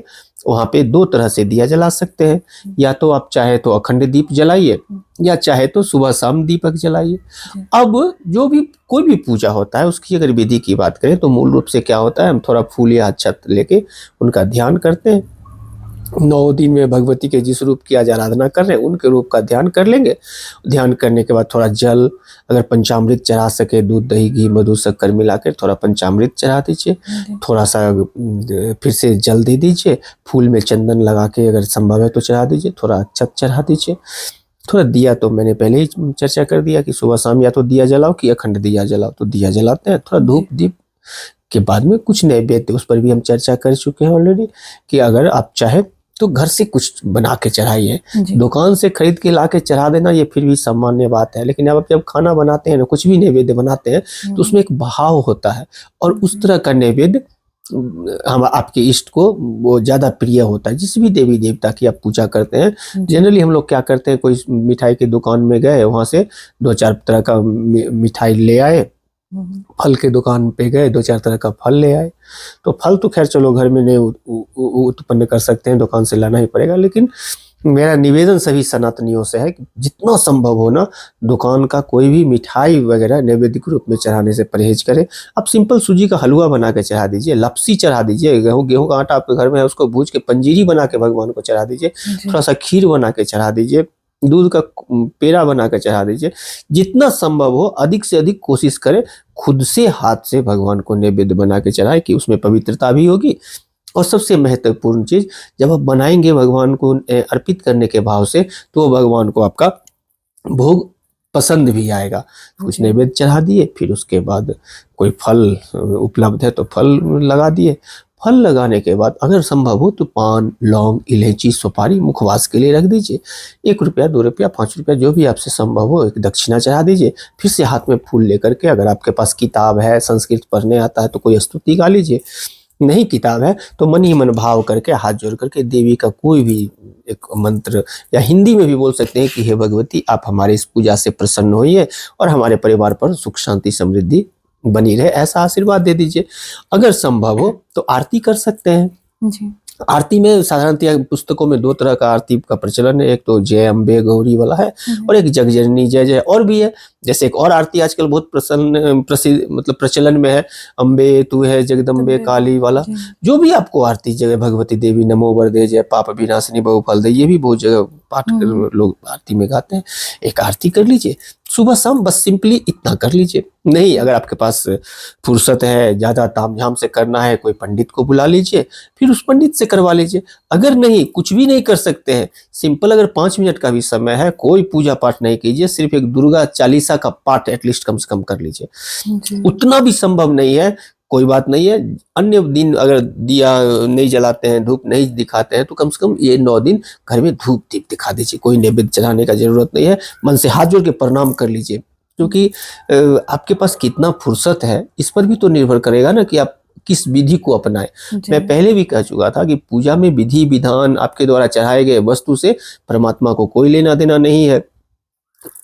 वहां पे 2 तरह से दिया जला सकते हैं। या तो आप चाहे तो अखंड दीप जलाइए, या चाहे तो सुबह शाम दीपक जलाइए। अब जो भी कोई भी पूजा होता है उसकी अगर विधि की बात करें तो मूल रूप से क्या होता है, हम थोड़ा फूल या अक्षत लेके उनका ध्यान करते हैं। 9 दिन में भगवती के जिस रूप की आज आराधना कर रहे हैं उनके रूप का ध्यान कर लेंगे। ध्यान करने के बाद थोड़ा जल, अगर पंचामृत चढ़ा सके, दूध दही घी मधु शक्कर मिलाकर थोड़ा पंचामृत चढ़ा दीजिए, थोड़ा सा फिर से जल दे दीजिए, फूल में चंदन लगा के अगर संभव है तो चढ़ा दीजिए, थोड़ा अक्षत चढ़ा दीजिए, थोड़ा दिया तो मैंने पहले ही चर्चा कर दिया कि सुबह शाम या तो दिया जलाओ कि अखंड दिया जलाओ, तो दिया जलाते हैं। थोड़ा धूप दीप के बाद में कुछ नैवेद्य, उस पर भी हम चर्चा कर चुके हैं ऑलरेडी, कि अगर आप चाहे तो घर से कुछ बना के चढ़ाइए, दुकान से खरीद के ला के चढ़ा देना ये फिर भी सामान्य बात है। लेकिन अब जब खाना बनाते हैं ना, कुछ भी नैवेद्य बनाते हैं तो उसमें एक भाव होता है, और उस तरह का नैवेद्य हम आपके इष्ट को वो ज्यादा प्रिय होता है। जिस भी देवी देवता की आप पूजा करते हैं, जनरली हम लोग क्या करते हैं, कोई मिठाई की दुकान में गए, वहां से 2-4 तरह का मिठाई ले आए, फल के दुकान पे गए 2-4 तरह का फल ले आए। तो फल तो खैर चलो घर में नहीं उत्पन्न कर सकते हैं, दुकान से लाना ही पड़ेगा। लेकिन मेरा निवेदन सभी सनातनियों से है कि जितना संभव हो ना, दुकान का कोई भी मिठाई वगैरह नैवेद्य के रूप में चढ़ाने से परहेज करें। आप सिंपल सूजी का हलवा बना के चढ़ा दीजिए, लपसी चढ़ा दीजिए, गेहूं का आटा आपके घर में है उसको भूज के पंजीरी बना के भगवान को चढ़ा दीजिए, थोड़ा सा खीर बना के चढ़ा दीजिए, दूध का पेड़ा बना कर चढ़ा दीजिए। जितना संभव हो अधिक से अधिक कोशिश करें खुद से हाथ से भगवान को नैवेद्य बना के चढ़ाए, कि उसमें पवित्रता भी होगी। और सबसे महत्वपूर्ण चीज, जब आप बनाएंगे भगवान को अर्पित करने के भाव से, तो भगवान को आपका भोग पसंद भी आएगा। कुछ नैवेद्य चढ़ा दिए, फिर उसके बाद कोई फल उपलब्ध है तो फल लगा दिए। फल लगाने के बाद अगर संभव हो तो पान, लौंग, इलायची, सुपारी मुखवास के लिए रख दीजिए। 1 रुपया, 2 रुपया, 5 रुपया, जो भी आपसे संभव हो एक दक्षिणा चढ़ा दीजिए। फिर से हाथ में फूल लेकर के, अगर आपके पास किताब है, संस्कृत पढ़ने आता है तो कोई स्तुति गा लीजिए, नहीं किताब है तो मन ही मन भाव करके हाथ जोड़ करके देवी का कोई भी एक मंत्र, या हिंदी में भी बोल सकते हैं कि हे भगवती आप हमारी इस पूजा से प्रसन्न होइए और हमारे परिवार पर सुख शांति समृद्धि बनी रहे, ऐसा आशीर्वाद दे दीजिए। अगर संभव हो तो आरती कर सकते हैं जी। आरती में साधारणतः पुस्तकों में दो तरह का आरती का प्रचलन है, एक तो जय अम्बे गौरी वाला है और एक जगजननी जय जय और भी है। जैसे एक और आरती आजकल बहुत प्रसिद्ध मतलब प्रचलन में है, अम्बे तू है जगदम्बे काली वाला। जो भी आपको आरती जगह भगवती देवी नमो वरदे जय पाप विनाशिनी बहु फल दे, ये भी बहुत जगह पाठ लोग आरती में गाते हैं। एक आरती कर लीजिए सुबह शाम, बस सिंपली इतना कर लीजिए। नहीं अगर आपके पास फुर्सत है, ज्यादा तामझाम से करना है, कोई पंडित को बुला लीजिए, फिर उस पंडित से करवा लीजिए। अगर नहीं कुछ भी नहीं कर सकते हैं, सिंपल अगर 5 मिनट का भी समय है, कोई पूजा पाठ नहीं कीजिए, सिर्फ एक दुर्गा चालीसा का पाठ एटलीस्ट कम से कम कर लीजिए। उतना भी संभव नहीं है, कोई बात नहीं है। अन्य दिन अगर दिया नहीं जलाते हैं, धूप नहीं दिखाते हैं, तो कम से कम ये 9 दिन घर में धूप दीप दिखा दीजिए। कोई नैवेद्य चढ़ाने का जरूरत नहीं है, मन से हाथ जोड़ के प्रणाम कर लीजिए। क्योंकि आपके पास कितना फुर्सत है इस पर भी तो निर्भर करेगा ना कि आप किस विधि को अपनाएं। मैं पहले भी कह चुका था कि पूजा में विधि विधान आपके द्वारा चढ़ाए गए वस्तु से परमात्मा को कोई लेना देना नहीं है।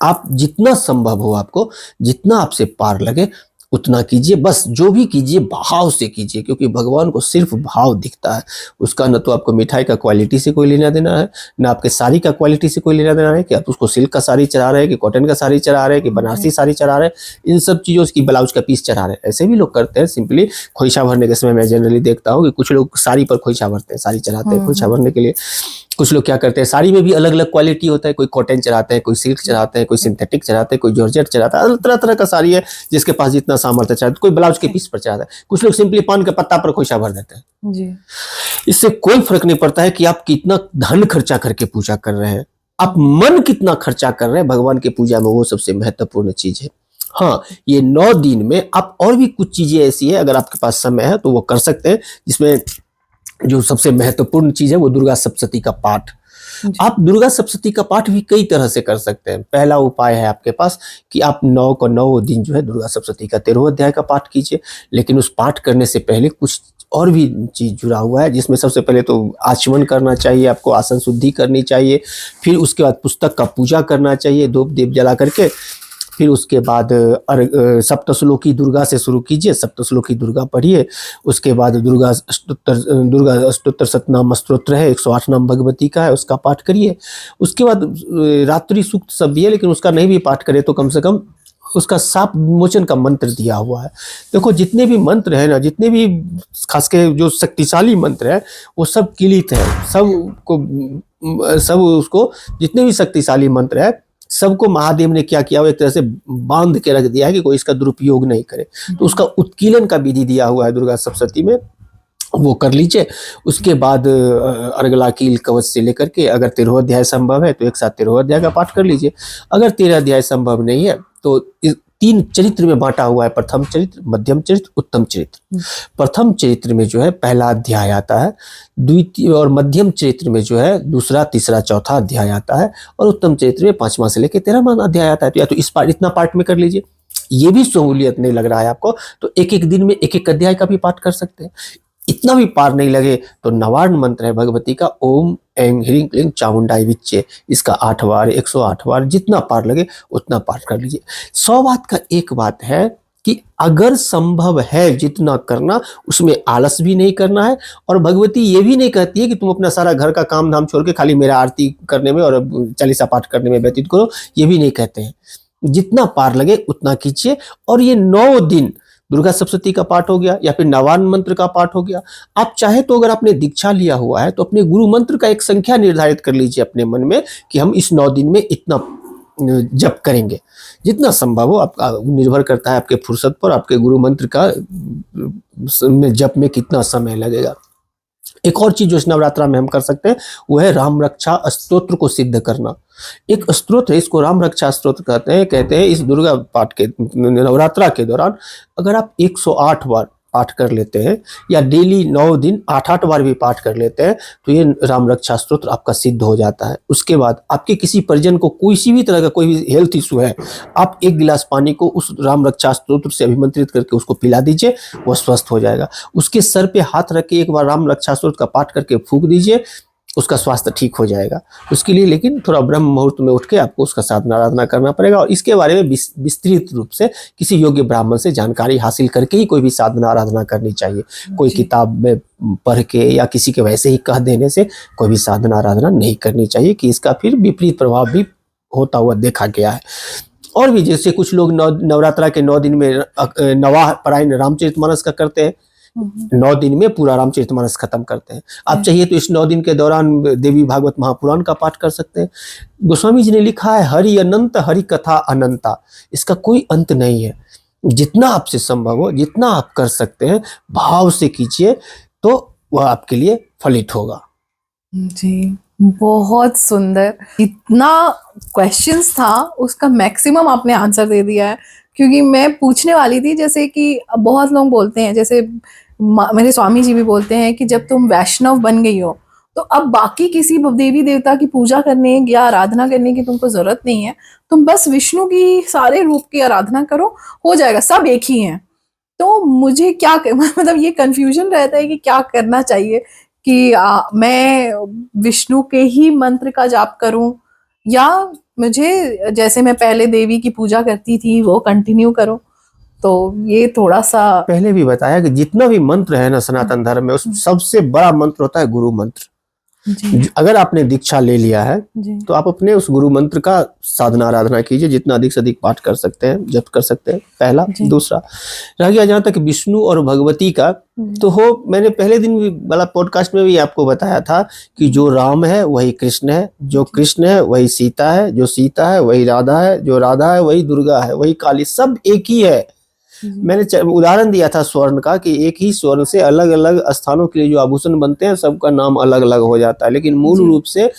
आप जितना संभव हो, आपको जितना आपसे पार लगे उतना कीजिए, बस जो भी कीजिए भाव से कीजिए, क्योंकि भगवान को सिर्फ भाव दिखता है। उसका न तो आपको मिठाई का क्वालिटी से कोई लेना देना है, न आपके साड़ी का क्वालिटी से कोई लेना देना है कि आप उसको सिल्क का साड़ी चढ़ा रहे हैं कि कॉटन का साड़ी चढ़ा रहे हैं कि बनारसी साड़ी चढ़ा रहे हैं, इन सब चीज़ों की ब्लाउज का पीस चढ़ा रहे हैं। ऐसे भी लोग करते हैं। सिंपली खोइछा भरने के समय मैं जनरली देखता हूँ कि कुछ लोग साड़ी पर खोइछा भरते हैं, साड़ी चढ़ाते हैं खोइछा भरने के लिए। कुछ लोग क्या करते हैं, साड़ी में भी अलग अलग क्वालिटी होता है, कोई कॉटन चढ़ाते हैं, कोई सिल्क चढ़ाते हैं, कोई सिंथेटिक चढ़ाते हैं, कोई जॉर्जेट चढ़ाता है, तरह तरह का साड़ी है जिसके पास जितना सामर्थ्य चढ़ाता है। कोई ब्लाउज के पीस पर चढ़ाता है, कुछ लोग सिंपली पान के पत्ता पर खोइछा भर देते हैं जी। इससे कोई फर्क नहीं पड़ता है कि आप कितना धन खर्चा करके पूजा कर रहे हैं, आप मन कितना खर्चा कर रहे हैं भगवान की पूजा में, वो सबसे महत्वपूर्ण चीज है। हाँ, ये 9 दिन में आप और भी कुछ चीजें ऐसी है, अगर आपके पास समय है तो वो कर सकते हैं, जिसमें जो सबसे महत्वपूर्ण चीज है वो दुर्गा सप्तशती का पाठ। आप दुर्गा सप्तशती का पाठ भी कई तरह से कर सकते हैं। पहला उपाय है आपके पास कि आप 9 दिन जो है दुर्गा सप्तशती का 13वां अध्याय का पाठ कीजिए। लेकिन उस पाठ करने से पहले कुछ और भी चीज जुड़ा हुआ है, जिसमें सबसे पहले तो आचमन करना चाहिए, आपको आसन शुद्धि करनी चाहिए। फिर उसके बाद पुस्तक का पूजा करना चाहिए धूप दीप जला करके। फिर उसके बाद सप्तश्लोकी दुर्गा से शुरू कीजिए, सप्तश्लोकी दुर्गा पढ़िए। उसके बाद दुर्गा अष्टोत्तर शतनाम स्तोत्र है, 108 नाम भगवती का है, उसका पाठ करिए। उसके बाद रात्रि सूक्त सब भी है, लेकिन उसका नहीं भी पाठ करे तो कम से कम उसका साप विमोचन का मंत्र दिया हुआ है। देखो जितने भी मंत्र है ना, जितने भी खास के जो शक्तिशाली मंत्र है वो सब किलित है, सब उसको जितने भी शक्तिशाली मंत्र है सबको महादेव ने क्या किया, वो एक तरह से बांध के रख दिया है कि कोई इसका दुरुपयोग नहीं करे। तो उसका उत्कीलन का विधि दिया हुआ है दुर्गा सप्तशती में, वो कर लीजिए। उसके बाद अर्गला कील कवच से लेकर के अगर 13वां अध्याय संभव है तो एक साथ 13वां अध्याय का पाठ कर लीजिए। अगर 13 अध्याय संभव नहीं है तो 3 चरित्र में बांटा हुआ है, प्रथम चरित्र, मध्यम चरित्र, उत्तम चरित्र। प्रथम चरित्र में जो है पहला अध्याय आता है, द्वितीय और मध्यम चरित्र में जो है दूसरा तीसरा चौथा अध्याय आता है, और उत्तम चरित्र में 5वां से लेकर 13वां अध्याय आता है। तो या तो इस इतना पाठ में कर लीजिए, ये भी सहूलियत नहीं लग रहा है आपको तो एक एक दिन में एक एक अध्याय का भी पाठ कर सकते हैं। इतना भी पार नहीं लगे तो नवार्ण मंत्र है भगवती का, ओम ऐं ह्रीं क्लीं चामुंडाई विच्चे, इसका 8 बार 108 बार जितना पार लगे उतना पार कर लीजिए। 100 बात का एक बात है कि अगर संभव है जितना करना, उसमें आलस भी नहीं करना है। और भगवती ये भी नहीं कहती है कि तुम अपना सारा घर का काम धाम छोड़ के खाली मेरा आरती करने में और चालीसा पाठ करने में व्यतीत करो, ये भी नहीं कहते हैं। जितना पार लगे उतना कीजिए। और ये 9 दिन दुर्गा सप्तशती का पाठ हो गया या फिर नवार्ण मंत्र का पाठ हो गया। आप चाहे तो अगर आपने दीक्षा लिया हुआ है तो अपने गुरु मंत्र का एक संख्या निर्धारित कर लीजिए अपने मन में कि हम इस 9 दिन में इतना जप करेंगे, जितना संभव हो। आपका निर्भर करता है आपके फुर्सत पर, आपके गुरु मंत्र का जप में कितना समय लगेगा। एक और चीज जो इस नवरात्रा में हम कर सकते हैं वो है राम रक्षा स्तोत्र को सिद्ध करना। एक स्तोत्र है, इसको राम रक्षा स्तोत्र कहते हैं। इस दुर्गा पाठ के नवरात्रा के दौरान अगर आप 108 बार पाठ कर लेते हैं या डेली 9 दिन 8-8 बार भी पाठ कर लेते हैं तो ये राम रक्षा स्तोत्र आपका सिद्ध हो जाता है। उसके बाद आपके किसी परिजन को किसी भी तरह का कोई भी हेल्थ इशू है, आप 1 गिलास पानी को उस राम रक्षा स्तोत्र से अभिमंत्रित करके उसको पिला दीजिए, वो स्वस्थ हो जाएगा। उसके सर पे हाथ रख के एक बार राम रक्षा स्तोत्र का पाठ करके फूंक दीजिए, उसका स्वास्थ्य ठीक हो जाएगा। उसके लिए लेकिन थोड़ा ब्रह्म मुहूर्त में उठ के आपको उसका साधना आराधना करना पड़ेगा, और इसके बारे में विस्तृत रूप से किसी योग्य ब्राह्मण से जानकारी हासिल करके ही कोई भी साधना आराधना करनी चाहिए। कोई जी। किताब में पढ़ के या किसी के वैसे ही कह देने से कोई भी साधना आराधना नहीं करनी चाहिए, कि इसका फिर विपरीत प्रभाव भी होता हुआ देखा गया है। और भी जैसे कुछ लोग नवरात्रा के 9 दिन में नवाह पारायण रामचरितमानस का करते हैं, 9 दिन में पूरा रामचरितमानस खत्म करते हैं। आप चाहिए तो इस 9 दिन के दौरान देवी भागवत महापुराण का पाठ कर सकते हैं। गोस्वामी जी ने लिखा है, हरि अनंत हरि कथा अनंता, इसका कोई अंत नहीं है। जितना आपसे संभव हो, जितना आप कर सकते हैं, भाव से कीजिए तो वह आपके लिए फलित होगा। जी, बहुत सुंदर। इतना क्वेश्चंस था, उसका मैक्सिमम आपने आंसर दे दिया है। क्योंकि मैं पूछने वाली थी, जैसे कि बहुत लोग बोलते हैं, जैसे मेरे स्वामी जी भी बोलते हैं कि जब तुम वैष्णव बन गई हो तो अब बाकी किसी देवी देवता की पूजा करने या आराधना करने की तुमको जरूरत नहीं है, तुम बस विष्णु की सारे रूप की आराधना करो, हो जाएगा, सब एक ही हैं। तो मुझे क्या मतलब ये कंफ्यूजन रहता है कि क्या करना चाहिए, कि मैं विष्णु के ही मंत्र का जाप करूं, या मुझे जैसे मैं पहले देवी की पूजा करती थी वो कंटिन्यू करूं। तो ये थोड़ा सा पहले भी बताया कि जितना भी मंत्र है ना सनातन धर्म में, उस सबसे बड़ा मंत्र होता है गुरु मंत्र। जी अगर आपने दीक्षा ले लिया है जी तो आप अपने उस गुरु मंत्र का साधना आराधना कीजिए, जितना अधिक से अधिक पाठ कर सकते हैं, जप कर सकते हैं, पहला। जी। दूसरा रह गया जहाँ तक विष्णु और भगवती का, तो मैंने पहले दिन भी वाला पॉडकास्ट में भी आपको बताया था कि जो राम है वही कृष्ण है, जो कृष्ण है वही सीता है, जो सीता है वही राधा है, जो राधा है वही दुर्गा है, वही काली, सब एक ही है। मैंने उदाहरण दिया था स्वर्ण का, कि एक ही स्वर्ण से अलग अलग स्थानों के लिए जो आभूषण बनते हैं सबका नाम अलग अलग हो जाता है, लेकिन मूल रूप से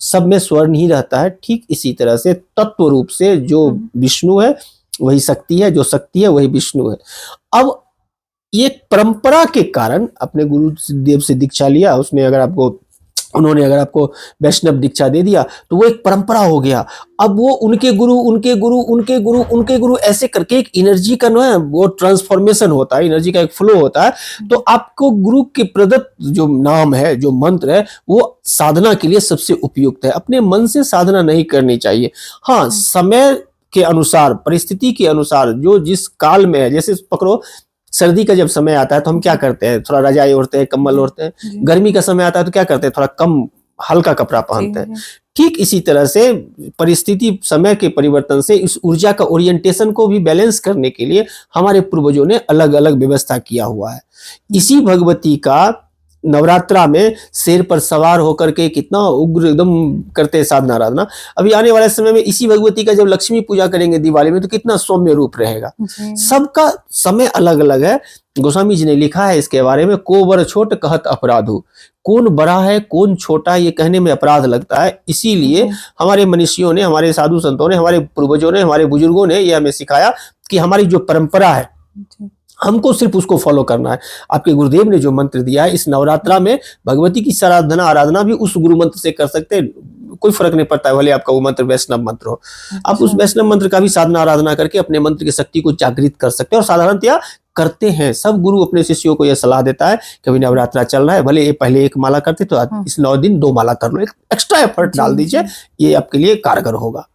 सब में स्वर्ण ही रहता है। ठीक इसी तरह से तत्व रूप से जो विष्णु है वही शक्ति है, जो शक्ति है वही विष्णु है। अब ये परंपरा के कारण अपने गुरु देव से दीक्षा लिया, उन्होंने अगर आपको वैष्णव दीक्षा दे दिया तो वो एक परंपरा हो गया। अब वो उनके गुरु उनके गुरु उनके गुरु उनके गुरु ऐसे करके एक एनर्जी का ना वो ट्रांसफॉर्मेशन होता है, एनर्जी का एक फ्लो होता है। तो आपको गुरु के प्रदत्त जो नाम है, जो मंत्र है, वो साधना के लिए सबसे उपयुक्त है। अपने मन से साधना नहीं करनी चाहिए। हाँ, समय के अनुसार, परिस्थिति के अनुसार, जो जिस काल में है, जैसे पकड़ो सर्दी का जब समय आता है तो हम क्या करते हैं, थोड़ा रजाई ओढ़ते हैं, कंबल ओढ़ते हैं। गर्मी का समय आता है तो क्या करते हैं, थोड़ा कम हल्का कपड़ा पहनते हैं। ठीक इसी तरह से परिस्थिति, समय के परिवर्तन से इस ऊर्जा का ओरिएंटेशन को भी बैलेंस करने के लिए हमारे पूर्वजों ने अलग अलग व्यवस्था किया हुआ है। इसी भगवती का नवरात्रा में शेर पर सवार होकर के कितना उग्र एकदम करते हैं साधना आराधना। अभी आने वाले समय में इसी भगवती का जब लक्ष्मी पूजा करेंगे दिवाली में तो कितना सौम्य रूप रहेगा। सबका समय अलग अलग है। गोस्वामी जी ने लिखा है इसके बारे में, को बर छोट कहत अपराधु, कौन बड़ा है कौन छोटा ये कहने में अपराध लगता है। इसीलिए हमारे मनीषियों ने, हमारे साधु संतों ने, हमारे पूर्वजों ने, हमारे बुजुर्गों ने यह हमें सिखाया कि हमारी जो परंपरा है हमको सिर्फ उसको फॉलो करना है। आपके गुरुदेव ने जो मंत्र दिया है, इस नवरात्रा में भगवती की आराधना भी उस गुरु मंत्र से कर सकते हैं, कोई फर्क नहीं पड़ता है, भले आपका वो मंत्र वैष्णव मंत्र हो। आप उस वैष्णव मंत्र का भी साधना आराधना करके अपने मंत्र की शक्ति को जागृत कर सकते हैं, और साधारणतया करते हैं। सब गुरु अपने शिष्यों को यह सलाह देता है कि अभी नवरात्रा चल रहा है, भले ये पहले 1 माला करते तो इस 9 दिन 2 माला कर लो, एक एक्स्ट्रा एफर्ट डाल दीजिए, ये आपके लिए कारगर होगा।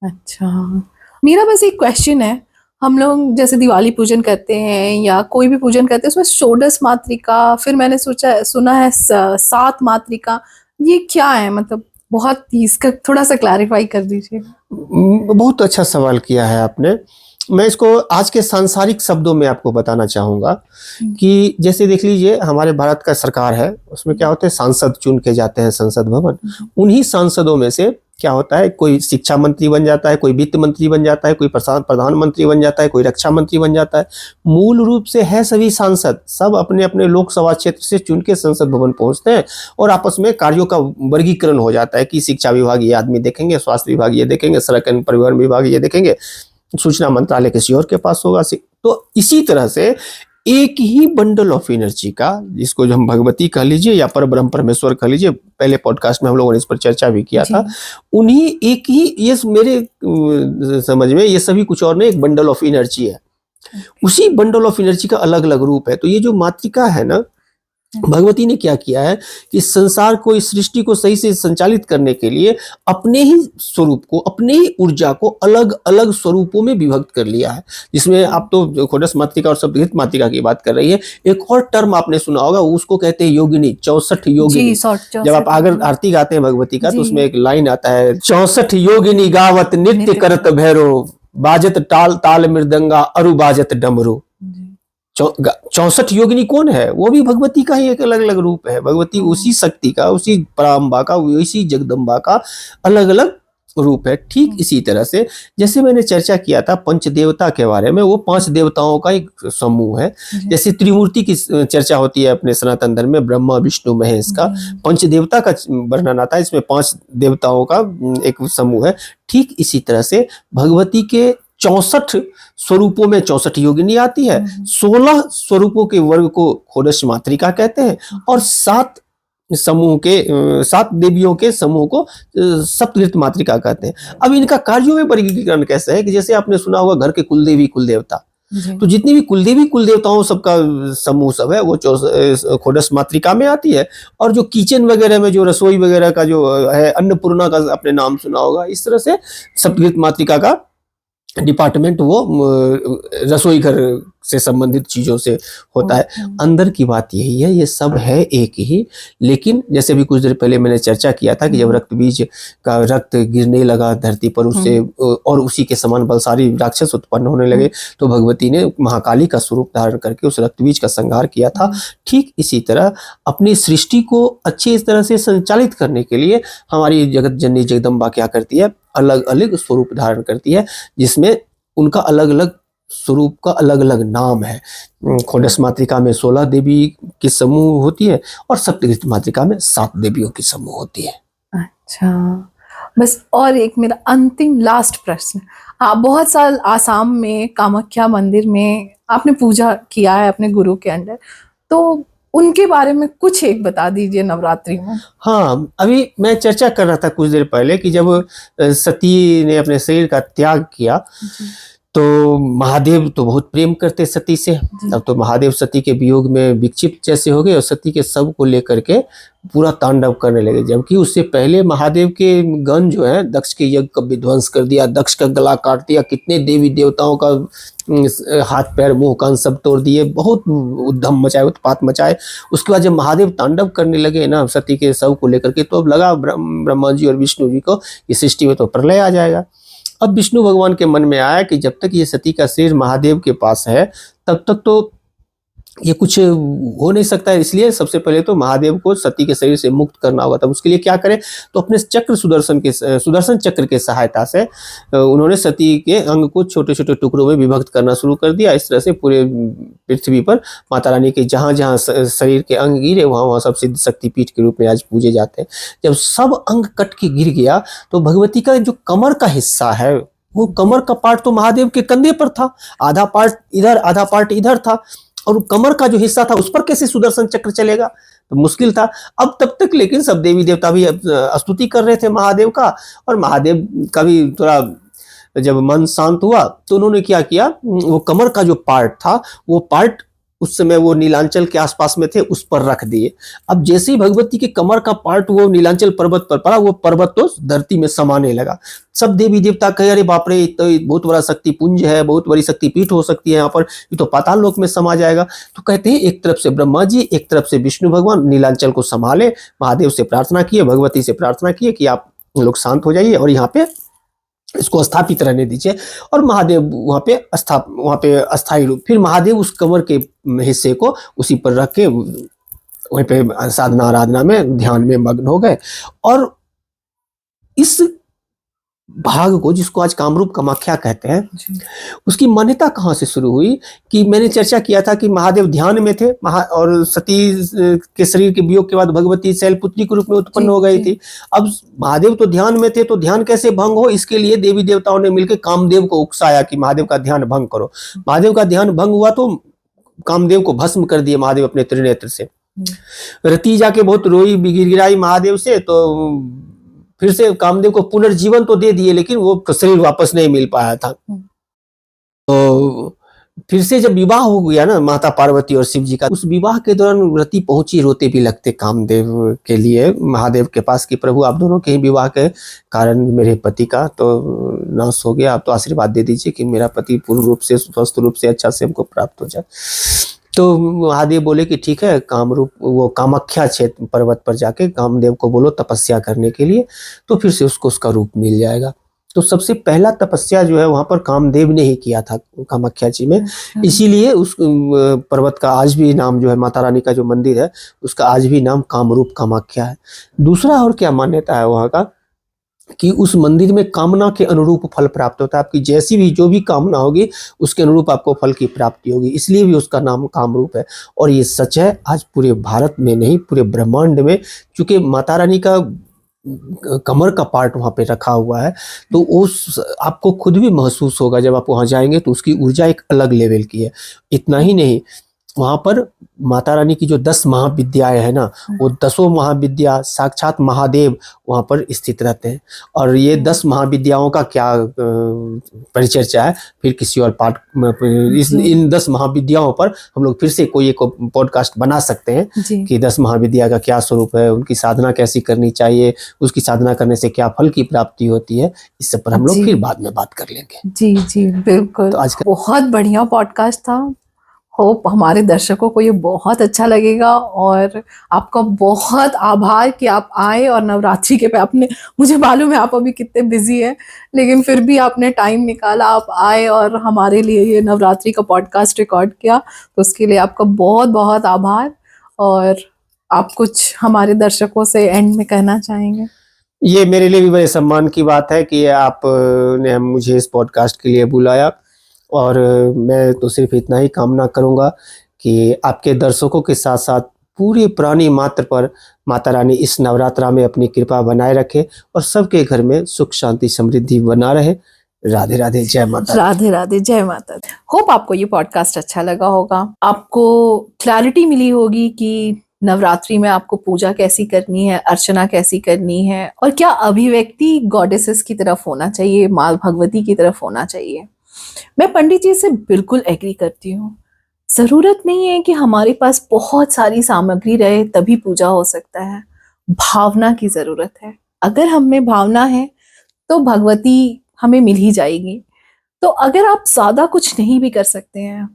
अच्छा, मेरा बस एक क्वेश्चन है, हम लोग जैसे दिवाली पूजन करते हैं या कोई भी पूजन करते हैं, उसमें षोडश मातृका, फिर मैंने सुना है 7 मातृका, ये क्या है? मतलब बहुत इसका थोड़ा सा क्लैरिफाई कर दीजिए। बहुत अच्छा सवाल किया है आपने। मैं इसको आज के सांसारिक शब्दों में आपको बताना चाहूंगा कि जैसे देख लीजिए, हमारे भारत का सरकार है, उसमें क्या होता है, सांसद चुन के जाते हैं संसद भवन। उन्हीं सांसदों में से क्या होता है, कोई शिक्षा मंत्री बन जाता है, कोई वित्त मंत्री बन जाता है, कोई प्रधानमंत्री बन जाता है, कोई रक्षा मंत्री बन जाता है। मूल रूप से है सभी सांसद, सब अपने अपने लोकसभा क्षेत्र से चुन के संसद भवन पहुंचते हैं, और आपस में कार्यों का वर्गीकरण हो जाता है कि शिक्षा विभाग ये आदमी देखेंगे, स्वास्थ्य विभाग ये देखेंगे, सड़क एवं परिवहन विभाग ये देखेंगे, सूचना मंत्रालय किसी और के पास होगा। तो इसी तरह से एक ही बंडल ऑफ एनर्जी का, जिसको जो हम भगवती कह लीजिए या पर ब्रह्म परमेश्वर कह लीजिए, पहले पॉडकास्ट में हम लोगों ने इस पर चर्चा भी किया था, उन्हीं एक ही, ये मेरे समझ में ये सभी कुछ और नहीं, एक बंडल ऑफ एनर्जी है। उसी बंडल ऑफ एनर्जी का अलग अलग रूप है। तो ये जो मातृका है ना, भगवती ने क्या किया है कि संसार को, इस सृष्टि को सही से संचालित करने के लिए अपने ही स्वरूप को, अपने ही ऊर्जा को अलग अलग स्वरूपों में विभक्त कर लिया है। जिसमें आप तो खोडस मातृका और सप्तघृत मातृका की बात कर रही है, एक और टर्म आपने सुना होगा, उसको कहते हैं योगिनी, 64 योगिनी। जब आप आगर आरती गाते हैं भगवती का, तो उसमें एक लाइन आता है, 64 योगिनी गावत नित्य करत भैरो, बाजत टाल ताल मृदंगा अरु बाजत डमरू। 64 योगिनी कौन है? वो भी भगवती का ही एक अलग अलग रूप है। भगवती उसी शक्ति का, उसी पराम्बा का, उसी जगदम्बा का अलग अलग रूप है। ठीक इसी तरह से जैसे मैंने चर्चा किया था पंचदेवता के बारे में, वो 5 देवताओं का एक समूह है। जैसे त्रिमूर्ति की चर्चा होती है अपने सनातन धर्म में, ब्रह्मा विष्णु महेश का, पंचदेवता का वर्णन आता है, इसमें 5 देवताओं का एक समूह है। ठीक इसी तरह से भगवती के 64 स्वरूपों में 64 योगिनी आती है। 16 स्वरूपों के वर्ग को खोडश मातृका कहते हैं, और 7 समूह के 7 देवियों के समूह को सप्तघृत मातृका कहते हैं। अब इनका कार्यों में वर्गीकरण कैसे है कि जैसे आपने सुना होगा घर के कुलदेवी कुलदेवता, तो जितनी भी कुलदेवी कुलदेवताओं सबका समूह सब है वो खोडस मातृका में आती है। और जो किचन वगैरह में जो रसोई वगैरह का जो है, अन्नपूर्णा का आपने नाम सुना होगा, इस तरह से सप्तघृत मातृका का डिपार्टमेंट वो रसोई घर से संबंधित चीजों से होता है। अंदर की बात यही है, ये सब है एक ही। लेकिन जैसे भी कुछ देर पहले मैंने चर्चा किया था कि जब रक्त बीज का रक्त गिरने लगा धरती पर, उससे और उसी के समान बलशाली राक्षस उत्पन्न होने लगे, तो भगवती ने महाकाली का स्वरूप धारण करके उस रक्त बीज का संहार किया था। ठीक इसी तरह अपनी सृष्टि को अच्छी तरह से संचालित करने के लिए हमारी जगत जननी जगदम्बा क्या करती है, अलग अलग स्वरूप धारण करती है, जिसमें उनका अलग अलग स्वरूप का अलग अलग नाम है। खोडस मातृका में 16 देवी की समूह होती है, और सप्तघृत मातृका में 7 देवियों की समूह होती है। अच्छा, बस और एक मेरा अंतिम लास्ट प्रश्न, आप बहुत साल आसाम में कामाख्या मंदिर में आपने पूजा किया है अपने गुरु के अंडर, तो उनके बारे में कुछ एक बता दीजिए नवरात्रि में। हाँ, अभी मैं चर्चा कर रहा था कुछ देर पहले कि जब सती ने अपने शरीर का त्याग किया, तो महादेव तो बहुत प्रेम करते सती से। अब तो महादेव सती के वियोग में विक्षिप्त जैसे हो गए, और सती के शव को लेकर के पूरा तांडव करने लगे। जबकि उससे पहले महादेव के गण जो है दक्ष के यज्ञ का विध्वंस कर दिया, दक्ष का गला काट दिया, कितने देवी देवताओं का हाथ पैर मुंह कान सब तोड़ दिए, बहुत उद्यम मचाए, उत्पात मचाए। उसके बाद जब महादेव तांडव करने लगे ना सती के शव को लेकर के, तो अब लगा ब्रह्मा जी और विष्णु जी को इस सृष्टि में तो प्रलय आ जाएगा। अब विष्णु भगवान के मन में आया कि जब तक ये सती का शरीर महादेव के पास है, तब तक तो ये कुछ हो नहीं सकता है। इसलिए सबसे पहले तो महादेव को सती के शरीर से मुक्त करना होगा। तब उसके लिए क्या करें, तो अपने चक्र सुदर्शन चक्र के सहायता से उन्होंने सती के अंग को छोटे छोटे टुकड़ों में विभक्त करना शुरू कर दिया। इस तरह से पूरे पृथ्वी पर माता रानी के जहाँ जहाँ शरीर के अंग गिरे, वहाँ वहाँ सब सिद्ध शक्तिपीठ के रूप में आज पूजे जाते हैं। जब सब अंग कट के गिर गया, तो भगवती का जो कमर का हिस्सा है, वो कमर का पार्ट तो महादेव के कंधे पर था, आधा पार्ट इधर आधा पार्ट इधर था, और कमर का जो हिस्सा था उस पर कैसे सुदर्शन चक्र चलेगा, तो मुश्किल था। अब तब तक लेकिन सब देवी देवता भी स्तुति कर रहे थे महादेव का, और महादेव का भी थोड़ा जब मन शांत हुआ, तो उन्होंने क्या किया, वो कमर का जो पार्ट था, वो पार्ट उस समय वो नीलांचल के आसपास में थे, उस पर रख दिए। अब जैसे ही भगवती के कमर का पार्ट वो नीलांचल पर्वत पर पड़ा, वो पर्वत तो धरती में समाने लगा। सब देवी देवता कहे, अरे बाप रे, तो बहुत बड़ा शक्ति पुंज है, बहुत बड़ी शक्ति पीठ हो सकती है यहाँ पर, ये तो पाताल लोक में समा जाएगा। तो कहते हैं एक तरफ से ब्रह्मा जी, एक तरफ से विष्णु भगवान नीलांचल को संभाले, महादेव से प्रार्थना किए, भगवती से प्रार्थना किए कि आप लोग शांत हो जाइए और यहाँ पे इसको स्थापित रहने दीजिए। और महादेव वहाँ पे अस्थायी रूप, फिर महादेव उस कमर के हिस्से को उसी पर रख के वहीं पे साधना आराधना में ध्यान में मग्न हो गए। और इस भाग को, जिसको आज कामरूप कामाख्या कहते हैं, उसकी मान्यता कहाँ से शुरू हुई कि मैंने चर्चा किया था कि महादेव ध्यान में थे, और सती के शरीर के वियोग के बाद भगवती शैलपुत्री के रूप में उत्पन्न हो गई थी। अब महादेव तो ध्यान में थे, तो ध्यान कैसे भंग हो, इसके लिए देवी देवताओं ने मिलकर कामदेव को उकसाया कि महादेव का ध्यान भंग करो। महादेव का ध्यान भंग हुआ तो कामदेव को भस्म कर दिए महादेव अपने त्रिनेत्र से। रति जाके बहुत रोई गिड़गिड़ाई महादेव से, तो फिर से कामदेव को पुनर्जीवन तो दे दिए, लेकिन वो शरीर वापस नहीं मिल पाया था। तो फिर से जब विवाह हो गया ना माता पार्वती और शिव जी का, उस विवाह के दौरान रति पहुंची रोते भी लगते कामदेव के लिए महादेव के पास कि प्रभु आप दोनों के ही विवाह के कारण मेरे पति का तो नाश हो गया, आप तो आशीर्वाद दे दीजिए कि मेरा पति पूर्ण रूप से स्वस्थ रूप से अच्छा से हमको प्राप्त हो जाए। तो महादेव बोले कि ठीक है, कामरूप वो कामाख्या क्षेत्र पर्वत पर जाके कामदेव को बोलो तपस्या करने के लिए, तो फिर से उसको उसका रूप मिल जाएगा। तो सबसे पहला तपस्या जो है वहां पर कामदेव ने ही किया था कामाख्या जी में, इसीलिए उस पर्वत का आज भी नाम जो है, माता रानी का जो मंदिर है उसका आज भी नाम कामरूप कामाख्या है। दूसरा और क्या मान्यता है वहां का कि उस मंदिर में कामना के अनुरूप फल प्राप्त होता है, आपकी जैसी भी जो भी कामना होगी उसके अनुरूप आपको फल की प्राप्ति होगी, इसलिए भी उसका नाम कामरूप है। और ये सच है आज पूरे भारत में नहीं पूरे ब्रह्मांड में, क्योंकि माता रानी का कमर का पार्ट वहाँ पे रखा हुआ है, तो उस आपको खुद भी महसूस होगा जब आप वहाँ जाएंगे तो उसकी ऊर्जा एक अलग लेवल की है। इतना ही नहीं, वहाँ पर माता रानी की जो 10 महाविद्याएं है ना, वो 10 महाविद्या साक्षात महादेव वहाँ पर स्थित रहते हैं। और ये 10 महाविद्याओं का क्या परिचर्चा है फिर किसी और पार्ट इन 10 महाविद्याओं पर हम लोग फिर से कोई एक पॉडकास्ट बना सकते हैं कि 10 महाविद्या का क्या स्वरूप है, उनकी साधना कैसी करनी चाहिए, उसकी साधना करने से क्या फल की प्राप्ति होती है, इस सब पर हम लोग फिर बाद में बात कर लेंगे। जी जी बिल्कुल। तो आज बहुत बढ़िया पॉडकास्ट था, होप हमारे दर्शकों को ये बहुत अच्छा लगेगा। और आपका बहुत आभार कि आप आए और नवरात्रि के पे आपने, मुझे मालूम है आप अभी कितने बिजी हैं, लेकिन फिर भी आपने टाइम निकाला, आप आए और हमारे लिए ये नवरात्रि का पॉडकास्ट रिकॉर्ड किया, तो उसके लिए आपका बहुत बहुत आभार। और आप कुछ हमारे दर्शकों से एंड में कहना चाहेंगे? ये मेरे लिए भी बड़े सम्मान की बात है कि आप ने मुझे इस पॉडकास्ट के लिए बुलाया, और मैं तो सिर्फ इतना ही कामना करूंगा कि आपके दर्शकों के साथ साथ पूरे प्राणी मात्र पर माता रानी इस नवरात्रा में अपनी कृपा बनाए रखे और सबके घर में सुख शांति समृद्धि बना रहे। राधे राधे, जय माता दी। राधे राधे, जय माता दी। होप आपको ये पॉडकास्ट अच्छा लगा होगा, आपको क्लैरिटी मिली होगी कि नवरात्रि में आपको पूजा कैसी करनी है, अर्चना कैसी करनी है, और क्या अभिव्यक्ति गॉडेसेस की तरफ होना चाहिए, माँ भगवती की तरफ होना चाहिए। मैं पंडित जी से बिल्कुल एग्री करती हूँ। जरूरत नहीं है कि हमारे पास बहुत सारी सामग्री रहे तभी पूजा हो सकता है, भावना की जरूरत है। अगर हम में भावना है तो भगवती हमें मिल ही जाएगी। तो अगर आप ज्यादा कुछ नहीं भी कर सकते हैं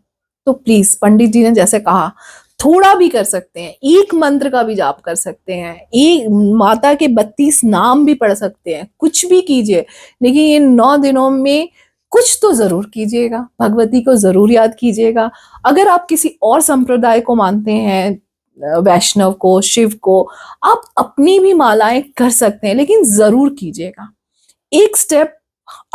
तो प्लीज, पंडित जी ने जैसे कहा, थोड़ा भी कर सकते हैं, एक मंत्र का भी जाप कर सकते हैं, एक माता के 32 नाम भी पढ़ सकते हैं, कुछ भी कीजिए, लेकिन ये 9 दिनों में कुछ तो जरूर कीजिएगा, भगवती को जरूर याद कीजिएगा। अगर आप किसी और संप्रदाय को मानते हैं, वैष्णव को, शिव को, आप अपनी भी मालाएं कर सकते हैं, लेकिन जरूर कीजिएगा, एक स्टेप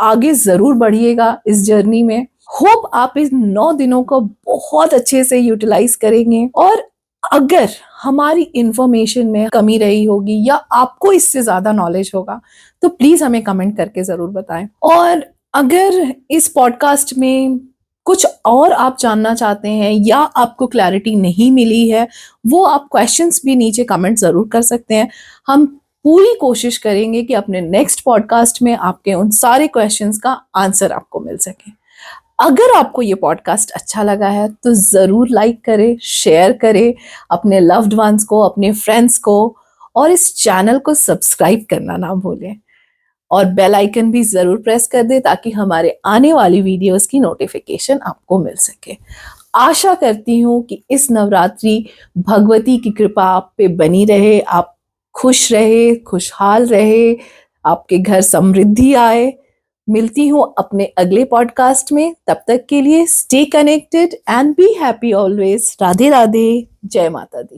आगे जरूर बढ़िएगा इस जर्नी में। होप आप इस 9 दिनों को बहुत अच्छे से यूटिलाइज करेंगे। और अगर हमारी इंफॉर्मेशन में कमी रही होगी या आपको इससे ज्यादा नॉलेज होगा तो प्लीज हमें कमेंट करके जरूर बताएं। और अगर इस पॉडकास्ट में कुछ और आप जानना चाहते हैं या आपको क्लैरिटी नहीं मिली है, वो आप क्वेश्चंस भी नीचे कमेंट जरूर कर सकते हैं। हम पूरी कोशिश करेंगे कि अपने नेक्स्ट पॉडकास्ट में आपके उन सारे क्वेश्चंस का आंसर आपको मिल सके। अगर आपको ये पॉडकास्ट अच्छा लगा है तो जरूर लाइक करें, शेयर करें अपने लव्ड वंस को, अपने फ्रेंड्स को, और इस चैनल को सब्सक्राइब करना ना भूलें, और बेल आइकन भी जरूर प्रेस कर दें ताकि हमारे आने वाली वीडियोस की नोटिफिकेशन आपको मिल सके। आशा करती हूँ कि इस नवरात्रि भगवती की कृपा आप पे बनी रहे, आप खुश रहे, खुशहाल रहे, आपके घर समृद्धि आए। मिलती हूँ अपने अगले पॉडकास्ट में, तब तक के लिए stay connected and be happy always. Radhe Radhe, जय माता दी।